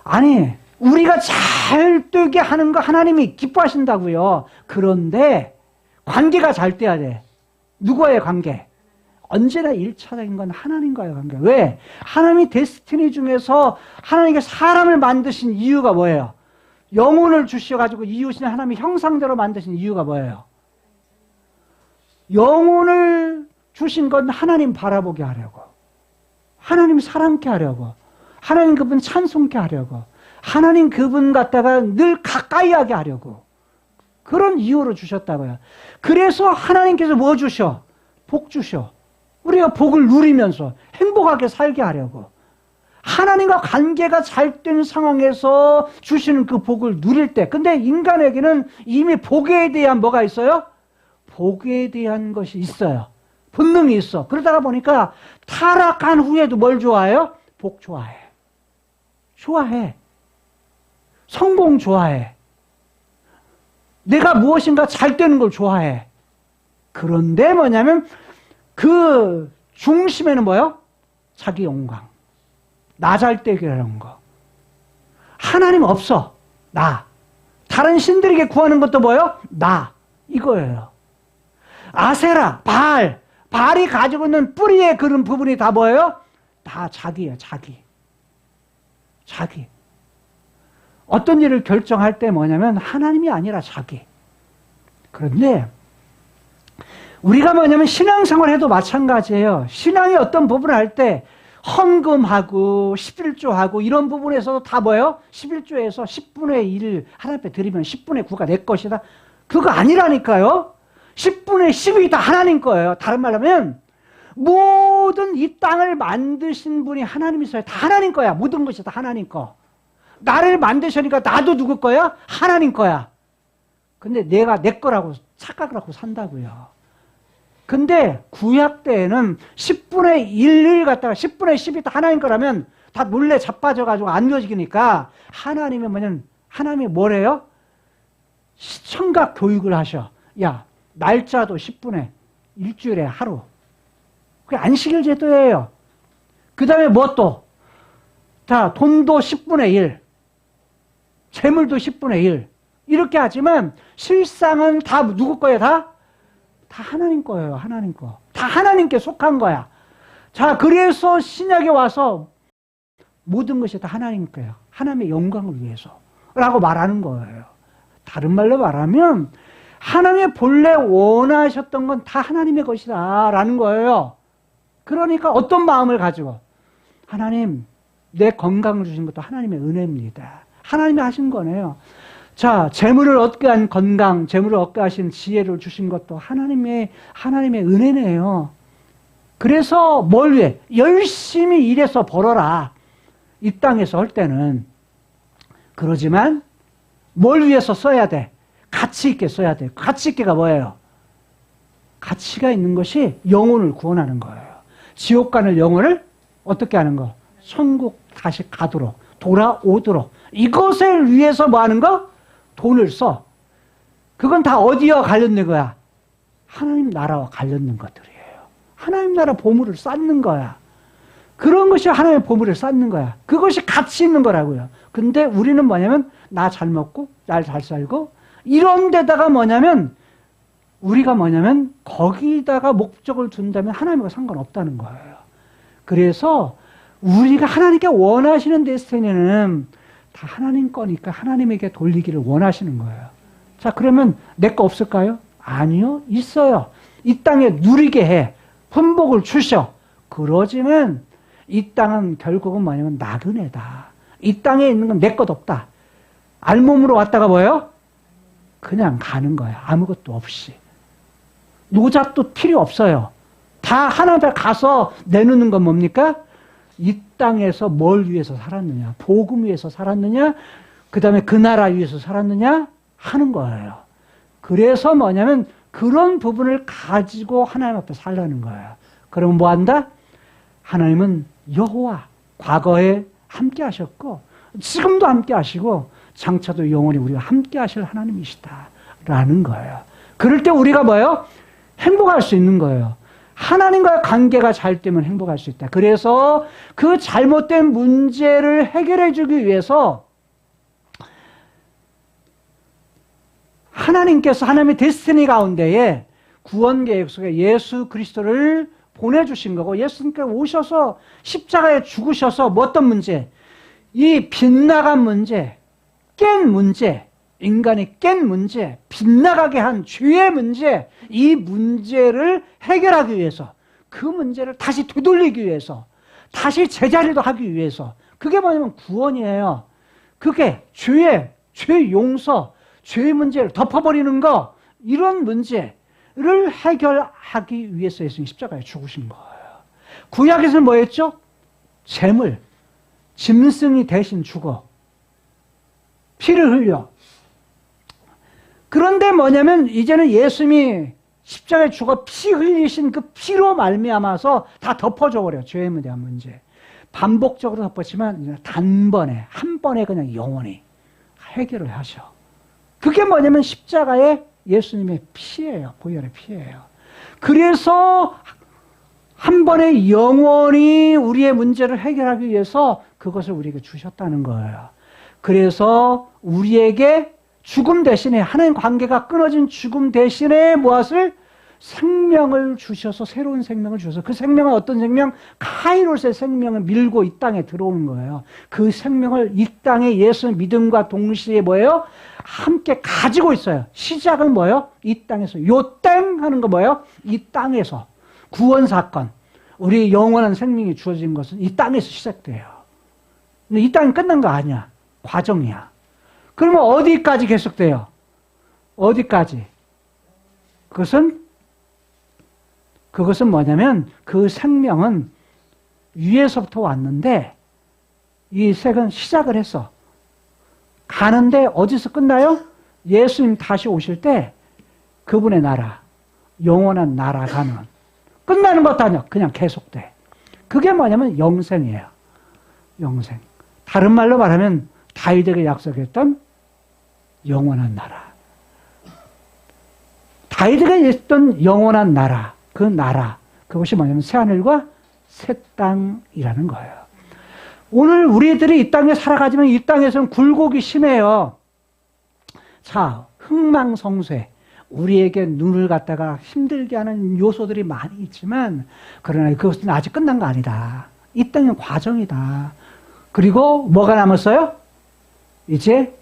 아니, 우리가 잘 되게 하는 거 하나님이 기뻐하신다고요. 그런데 관계가 잘 돼야 돼. 누구와의 관계? 언제나 1차적인 건 하나님과의 관계. 왜? 하나님이 데스티니 중에서 하나님께 사람을 만드신 이유가 뭐예요? 영혼을 주셔가지고 이웃인 하나님의 형상대로 만드신 이유가 뭐예요? 영혼을 주신 건 하나님 바라보게 하려고, 하나님 사랑케 하려고, 하나님 그분 찬송케 하려고, 하나님 그분 갖다가 늘 가까이 하게 하려고, 그런 이유로 주셨다고요. 그래서 하나님께서 뭐 주셔? 복 주셔. 우리가 복을 누리면서 행복하게 살게 하려고, 하나님과 관계가 잘 된 상황에서 주시는 그 복을 누릴 때, 근데 인간에게는 이미 복에 대한 뭐가 있어요? 복에 대한 것이 있어요. 본능이 있어. 그러다가 보니까 타락한 후에도 뭘 좋아해요? 복 좋아해. 좋아해. 성공 좋아해. 내가 무엇인가 잘 되는 걸 좋아해. 그런데 뭐냐면 그 중심에는 뭐예요? 자기 영광. 나 잘 되게 하는 거. 하나님 없어. 나. 다른 신들에게 구하는 것도 뭐예요? 나. 이거예요. 아세라, 바알. 바알이 가지고 있는 뿌리에 그런 부분이 다 뭐예요? 다 자기예요. 자기. 자기. 어떤 일을 결정할 때 뭐냐면 하나님이 아니라 자기. 그런데 우리가 뭐냐면 신앙생활 해도 마찬가지예요. 신앙의 어떤 부분을 할 때 헌금하고 11조하고 이런 부분에서도 다 뭐예요? 11조에서 10분의 1 하나님 앞에 드리면 10분의 9가 내 것이다. 그거 아니라니까요. 10분의 10이 다 하나님 거예요. 다른 말로 하면 모든 이 땅을 만드신 분이 하나님이세요. 다 하나님 거야. 모든 것이 다 하나님 거. 나를 만드시니까 나도 누구 거야? 하나님 거야. 근데 내가 내 거라고 착각을 하고 산다고요. 근데 구약 때에는 10분의 1을 갖다가 10분의 10이 다 하나님 거라면 다 몰래 자빠져가지고 안 움직이니까 하나님이 뭐냐면 하나님이 뭐래요? 시청각 교육을 하셔. 야, 날짜도 10분에 일주일에 하루. 그게 안식일 제도예요. 그 다음에 뭐 또? 자, 돈도 10분의 1. 재물도 10분의 1. 이렇게 하지만 실상은 다 누구 거예요? 다 하나님 거예요. 하나님 거. 다 하나님께 속한 거야. 자, 그래서 신약에 와서 모든 것이 다 하나님 거예요. 하나님의 영광을 위해서. 라고 말하는 거예요. 다른 말로 말하면 하나님의 본래 원하셨던 건 다 하나님의 것이다 라는 거예요. 그러니까 어떤 마음을 가지고 하나님 내 건강을 주신 것도 하나님의 은혜입니다. 하나님이 하신 거네요. 자, 재물을 얻게 한 건강, 재물을 얻게 하신 지혜를 주신 것도 하나님의 은혜네요. 그래서 뭘 위해? 열심히 일해서 벌어라. 이 땅에서 할 때는. 그러지만 뭘 위해서 써야 돼? 가치 있게 써야 돼. 가치 있게가 뭐예요? 가치가 있는 것이 영혼을 구원하는 거예요. 지옥 가는 영혼을 어떻게 하는 거? 천국 다시 가도록, 돌아오도록. 이것을 위해서 뭐 하는 거? 돈을 써. 그건 다 어디와 관련된 거야? 하나님 나라와 관련된 것들이에요. 하나님 나라 보물을 쌓는 거야. 그런 것이 하나님의 보물을 쌓는 거야. 그것이 가치 있는 거라고요. 근데 우리는 뭐냐면 나 잘 먹고 날 잘 살고 이런 데다가 뭐냐면 우리가 뭐냐면 거기다가 목적을 둔다면 하나님과 상관없다는 거예요. 그래서 우리가 하나님께 원하시는 데스티니는 다 하나님 거니까 하나님에게 돌리기를 원하시는 거예요. 자, 그러면 내 거 없을까요? 아니요, 있어요. 이 땅에 누리게 해. 품복을 주셔. 그러지만 이 땅은 결국은 뭐냐면 나그네다. 이 땅에 있는 건 내 것 없다. 알몸으로 왔다가 뭐예요? 그냥 가는 거야. 아무것도 없이. 노잡도 필요 없어요. 다 하나님 앞에 가서 내놓는 건 뭡니까? 이 땅에서 뭘 위해서 살았느냐? 복음 위해서 살았느냐? 그 다음에 그 나라 위해서 살았느냐? 하는 거예요. 그래서 뭐냐면 그런 부분을 가지고 하나님 앞에 살라는 거예요. 그러면 뭐 한다? 하나님은 여호와, 과거에 함께 하셨고 지금도 함께 하시고 장차도 영원히 우리가 함께 하실 하나님이시다 라는 거예요. 그럴 때 우리가 뭐예요? 행복할 수 있는 거예요. 하나님과의 관계가 잘 되면 행복할 수 있다. 그래서 그 잘못된 문제를 해결해 주기 위해서 하나님께서 하나님의 데스티니 가운데에 구원 계획 속에 예수 그리스도를 보내주신 거고 예수님께서 오셔서 십자가에 죽으셔서 뭐 어떤 문제? 이 빗나간 문제, 깬 문제, 인간이 깬 문제, 빗나가게 한 죄의 문제, 이 문제를 해결하기 위해서 그 문제를 다시 되돌리기 위해서 다시 제자리도 하기 위해서 그게 뭐냐면 구원이에요. 그게 죄 용서, 죄의 문제를 덮어버리는 거 이런 문제를 해결하기 위해서 예수님이 십자가에 죽으신 거예요. 구약에서는 뭐였죠? 재물, 짐승이 대신 죽어. 피를 흘려. 그런데 뭐냐면 이제는 예수님이 십자가에 죽어 피 흘리신 그 피로 말미암아서 다 덮어져 버려. 죄에 대한 문제. 반복적으로 덮었지만 단번에 한 번에 그냥 영원히 해결을 하셔. 그게 뭐냐면 십자가의 예수님의 피예요. 보혈의 피예요. 그래서 한 번에 영원히 우리의 문제를 해결하기 위해서 그것을 우리에게 주셨다는 거예요. 그래서 우리에게 죽음 대신에 하나님 관계가 끊어진 죽음 대신에 무엇을? 생명을 주셔서 새로운 생명을 주셔서 그 생명은 어떤 생명? 카이로스의 생명을 밀고 이 땅에 들어오는 거예요. 그 생명을 이 땅에 예수의 믿음과 동시에 뭐예요? 함께 가지고 있어요. 시작은 뭐예요? 이 땅에서. 요땡 하는 거 뭐예요? 이 땅에서. 구원 사건. 우리 영원한 생명이 주어진 것은 이 땅에서 시작돼요. 근데 이 땅이 끝난 거 아니야. 과정이야. 그러면 어디까지 계속돼요? 어디까지? 그것은 뭐냐면 그 생명은 위에서부터 왔는데 이 색은 시작을 했어. 가는데 어디서 끝나요? 예수님 다시 오실 때 그분의 나라, 영원한 나라가는 끝나는 것도 아니야. 그냥 계속돼. 그게 뭐냐면 영생이에요. 영생. 다른 말로 말하면 다윗에게 약속했던 영원한 나라. 다윗에게 했던 영원한 나라, 그 나라, 그것이 뭐냐면 새하늘과 새 땅이라는 거예요. 오늘 우리들이 이 땅에 살아가지만 이 땅에서는 굴곡이 심해요. 자, 흥망성쇠. 우리에게 눈을 갖다가 힘들게 하는 요소들이 많이 있지만, 그러나 그것은 아직 끝난 거 아니다. 이 땅은 과정이다. 그리고 뭐가 남았어요? 이제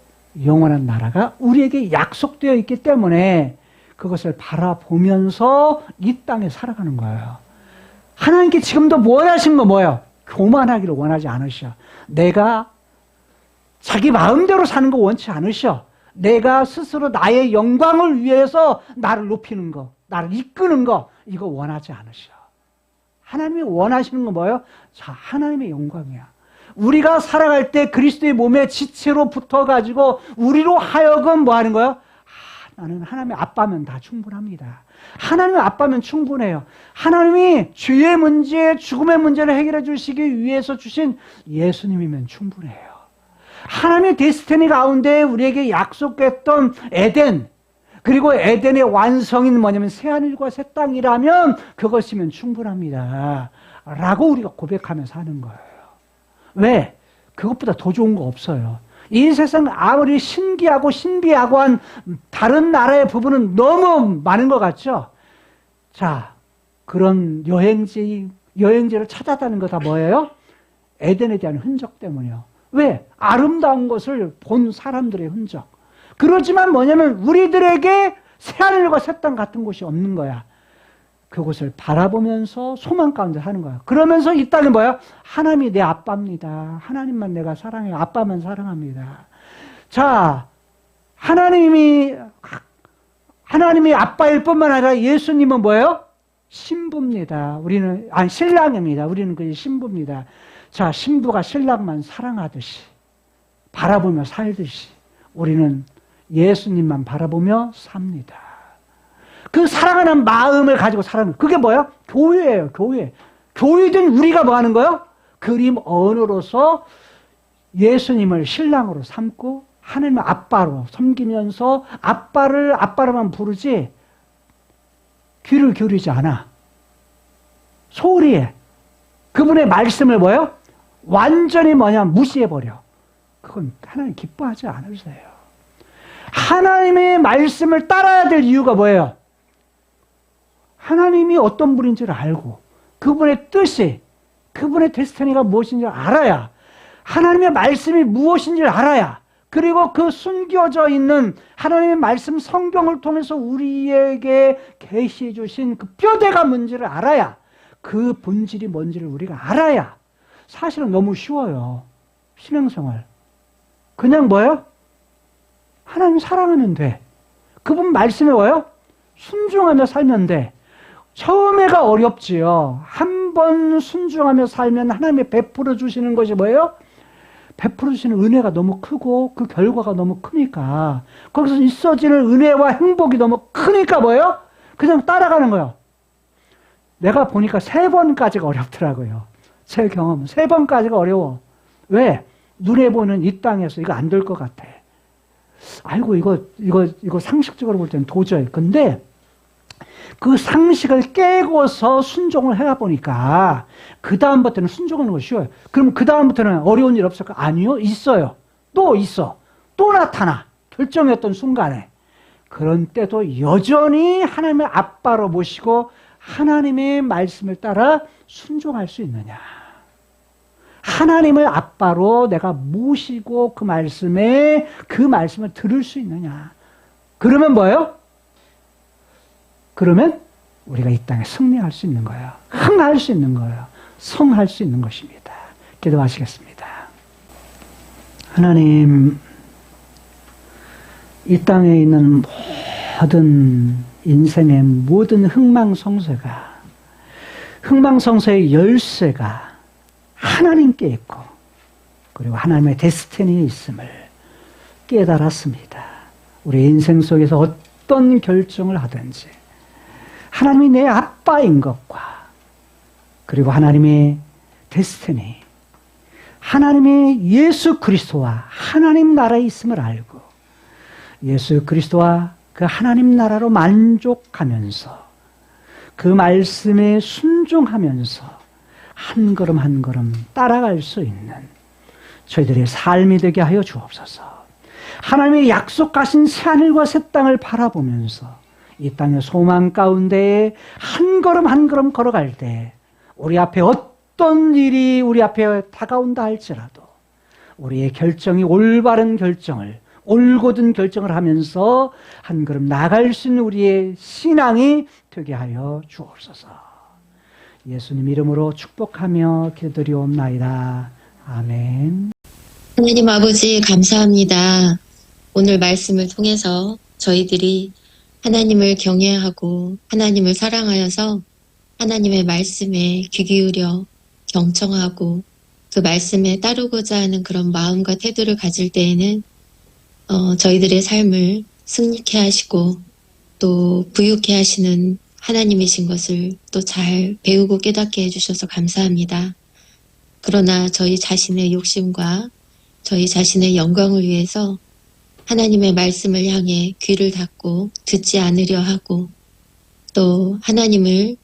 영원한 나라가 우리에게 약속되어 있기 때문에 그것을 바라보면서 이 땅에 살아가는 거예요. 하나님께 지금도 원하신 거 뭐예요? 교만하기를 원하지 않으셔. 내가 자기 마음대로 사는 거 원치 않으셔. 내가 스스로 나의 영광을 위해서 나를 높이는 거, 나를 이끄는 거, 이거 원하지 않으셔. 하나님이 원하시는 건 뭐예요? 자, 하나님의 영광이야. 우리가 살아갈 때 그리스도의 몸에 지체로 붙어가지고 우리로 하여금 뭐 하는 거예요? 나는 하나님의 아빠면 다 충분합니다. 하나님의 아빠면 충분해요. 하나님이 죄의 문제, 죽음의 문제를 해결해 주시기 위해서 주신 예수님이면 충분해요. 하나님의 데스티니 가운데 우리에게 약속했던 에덴, 그리고 에덴의 완성인 뭐냐면 새하늘과 새 땅이라면 그것이면 충분합니다. 라고 우리가 고백하면서 하는 거예요. 왜? 그것보다 더 좋은 거 없어요. 이 세상 아무리 신기하고 신비하고 한 다른 나라의 부분은 너무 많은 것 같죠? 자, 그런 여행지를 찾았다는 거 다 뭐예요? 에덴에 대한 흔적 때문이요. 왜? 아름다운 것을 본 사람들의 흔적. 그렇지만 뭐냐면 우리들에게 새하늘과 새 땅 같은 곳이 없는 거야. 그곳을 바라보면서 소망 가운데 사는 거야. 그러면서 이 땅은 뭐야? 하나님이 내 아빠입니다. 하나님만 내가 사랑해요. 아빠만 사랑합니다. 자, 하나님이 아빠일 뿐만 아니라 예수님은 뭐예요? 신부입니다. 우리는, 신랑입니다. 우리는 그 신부입니다. 자, 신부가 신랑만 사랑하듯이, 바라보며 살듯이, 우리는 예수님만 바라보며 삽니다. 그 사랑하는 마음을 가지고 살아가는, 그게 뭐야? 교회예요, 교회. 교회든 우리가 뭐 하는 거예요? 그림 언어로서 예수님을 신랑으로 삼고 하나님의 아빠로 섬기면서 아빠로만 부르지 귀를 기울이지 않아. 소리에 그분의 말씀을 뭐예요? 완전히 무시해버려. 그건 하나님 기뻐하지 않으세요. 하나님의 말씀을 따라야 될 이유가 뭐예요? 하나님이 어떤 분인지를 알고 그분의 뜻이, 그분의 데스티니가 무엇인지 알아야, 하나님의 말씀이 무엇인지를 알아야, 그리고 그 숨겨져 있는 하나님의 말씀 성경을 통해서 우리에게 계시해 주신 그 뼈대가 뭔지를 알아야, 그 본질이 뭔지를 우리가 알아야. 사실은 너무 쉬워요. 신앙생활. 그냥 뭐예요? 하나님 사랑하면 돼. 그분 말씀에 뭐예요? 순종하며 살면 돼. 처음에가 어렵지요. 한 번 순종하며 살면 하나님이 베풀어 주시는 것이 뭐예요? 베풀어 주시는 은혜가 너무 크고 그 결과가 너무 크니까, 거기서 있어지는 은혜와 행복이 너무 크니까 뭐예요? 그냥 따라가는 거예요. 내가 보니까 3번까지가 어렵더라고요. 제 경험은 3번까지가 어려워. 왜? 눈에 보는 이 땅에서 이거 안 될 것 같아. 아이고 이거 상식적으로 볼 때는 도저히. 근데 그 상식을 깨고서 순종을 해가 보니까 그 다음부터는 순종하는 거 쉬워요. 그럼 그 다음부터는 어려운 일 없을까? 아니요, 있어요. 또 있어. 또 나타나. 결정했던 순간에. 그런 때도 여전히 하나님의 아빠로 모시고 하나님의 말씀을 따라 순종할 수 있느냐. 하나님을 아빠로 내가 모시고 그 말씀을 들을 수 있느냐. 그러면 뭐예요? 그러면 우리가 이 땅에 승리할 수 있는 거예요. 흥할 수 있는 거예요. 성할 수 있는 것입니다. 기도하시겠습니다. 하나님, 이 땅에 있는 모든 인생의 모든 흥망성쇠의 열쇠가 하나님께 있고, 그리고 하나님의 데스티니에 있음을 깨달았습니다. 우리 인생 속에서 어떤 결정을 하든지 하나님이 내 아빠인 것과, 그리고 하나님의 데스티니, 하나님의 예수 그리스도와 하나님 나라에 있음을 알고 예수 그리스도와 그 하나님 나라로 만족하면서 그 말씀에 순종하면서 한 걸음 한 걸음 따라갈 수 있는 저희들의 삶이 되게 하여 주옵소서. 하나님의 약속하신 새하늘과 새 땅을 바라보면서 이 땅의 소망 가운데 한 걸음 한 걸음 걸어갈 때 우리 앞에 어떤 일이 우리 앞에 다가온다 할지라도 우리의 결정이 올바른 결정을 올곧은 결정을 하면서 한 걸음 나갈 수 있는 우리의 신앙이 되게 하여 주옵소서. 예수님 이름으로 축복하며 기도드리옵나이다. 아멘. 하나님 아버지 감사합니다. 오늘 말씀을 통해서 저희들이 하나님을 경외하고 하나님을 사랑하여서 하나님의 말씀에 귀 기울여 경청하고 그 말씀에 따르고자 하는 그런 마음과 태도를 가질 때에는 저희들의 삶을 승리케 하시고 또 부유케 하시는 하나님이신 것을 또 잘 배우고 깨닫게 해주셔서 감사합니다. 그러나 저희 자신의 욕심과 저희 자신의 영광을 위해서 하나님의 말씀을 향해 귀를 닫고 듣지 않으려 하고 또 하나님을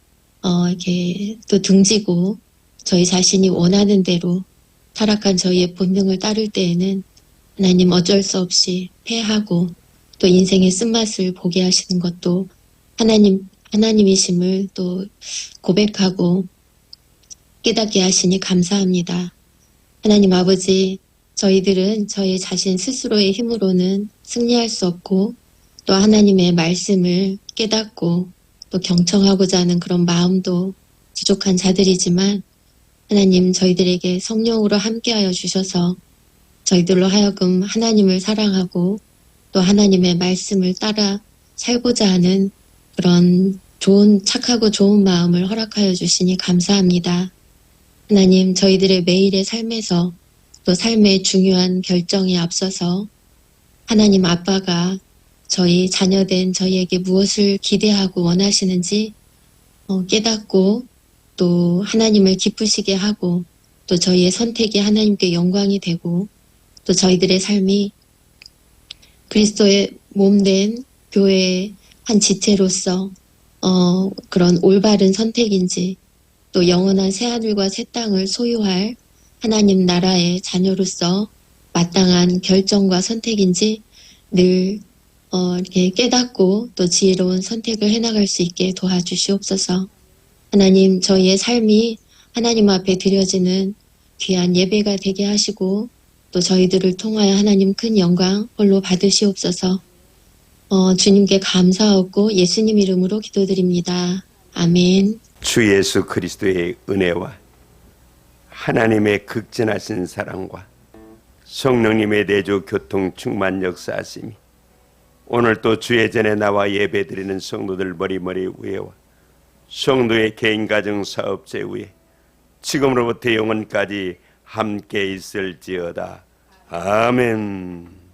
이렇게 또 등지고 저희 자신이 원하는 대로 타락한 저희의 본능을 따를 때에는 하나님 어쩔 수 없이 패하고 또 인생의 쓴맛을 보게 하시는 것도 하나님이심을 또 고백하고 깨닫게 하시니 감사합니다. 하나님 아버지, 저희들은 저희 자신 스스로의 힘으로는 승리할 수 없고 또 하나님의 말씀을 깨닫고 또 경청하고자 하는 그런 마음도 부족한 자들이지만 하나님 저희들에게 성령으로 함께하여 주셔서 저희들로 하여금 하나님을 사랑하고 또 하나님의 말씀을 따라 살고자 하는 그런 착하고 좋은 마음을 허락하여 주시니 감사합니다. 하나님 저희들의 매일의 삶에서 또 삶의 중요한 결정에 앞서서 하나님 아빠가 저희 자녀된 저희에게 무엇을 기대하고 원하시는지 깨닫고 또 하나님을 기쁘시게 하고 또 저희의 선택이 하나님께 영광이 되고 또 저희들의 삶이 그리스도의 몸된 교회의 한 지체로서 그런 올바른 선택인지 또 영원한 새하늘과 새 땅을 소유할 하나님 나라의 자녀로서 마땅한 결정과 선택인지 늘 이렇게 깨닫고 또 지혜로운 선택을 해나갈 수 있게 도와주시옵소서. 하나님 저희의 삶이 하나님 앞에 드려지는 귀한 예배가 되게 하시고 또 저희들을 통하여 하나님 큰 영광 홀로 받으시옵소서. 주님께 감사하고 예수님 이름으로 기도드립니다. 아멘. 주 예수 그리스도의 은혜와 하나님의 극진하신 사랑과 성령님의 내주 교통 충만 역사하심이 오늘 또 주의 전에 나와 예배드리는 성도들 머리머리 위에와 성도의 개인 가정 사업체 위에 지금으로부터 영원까지 함께 있을지어다. 아멘.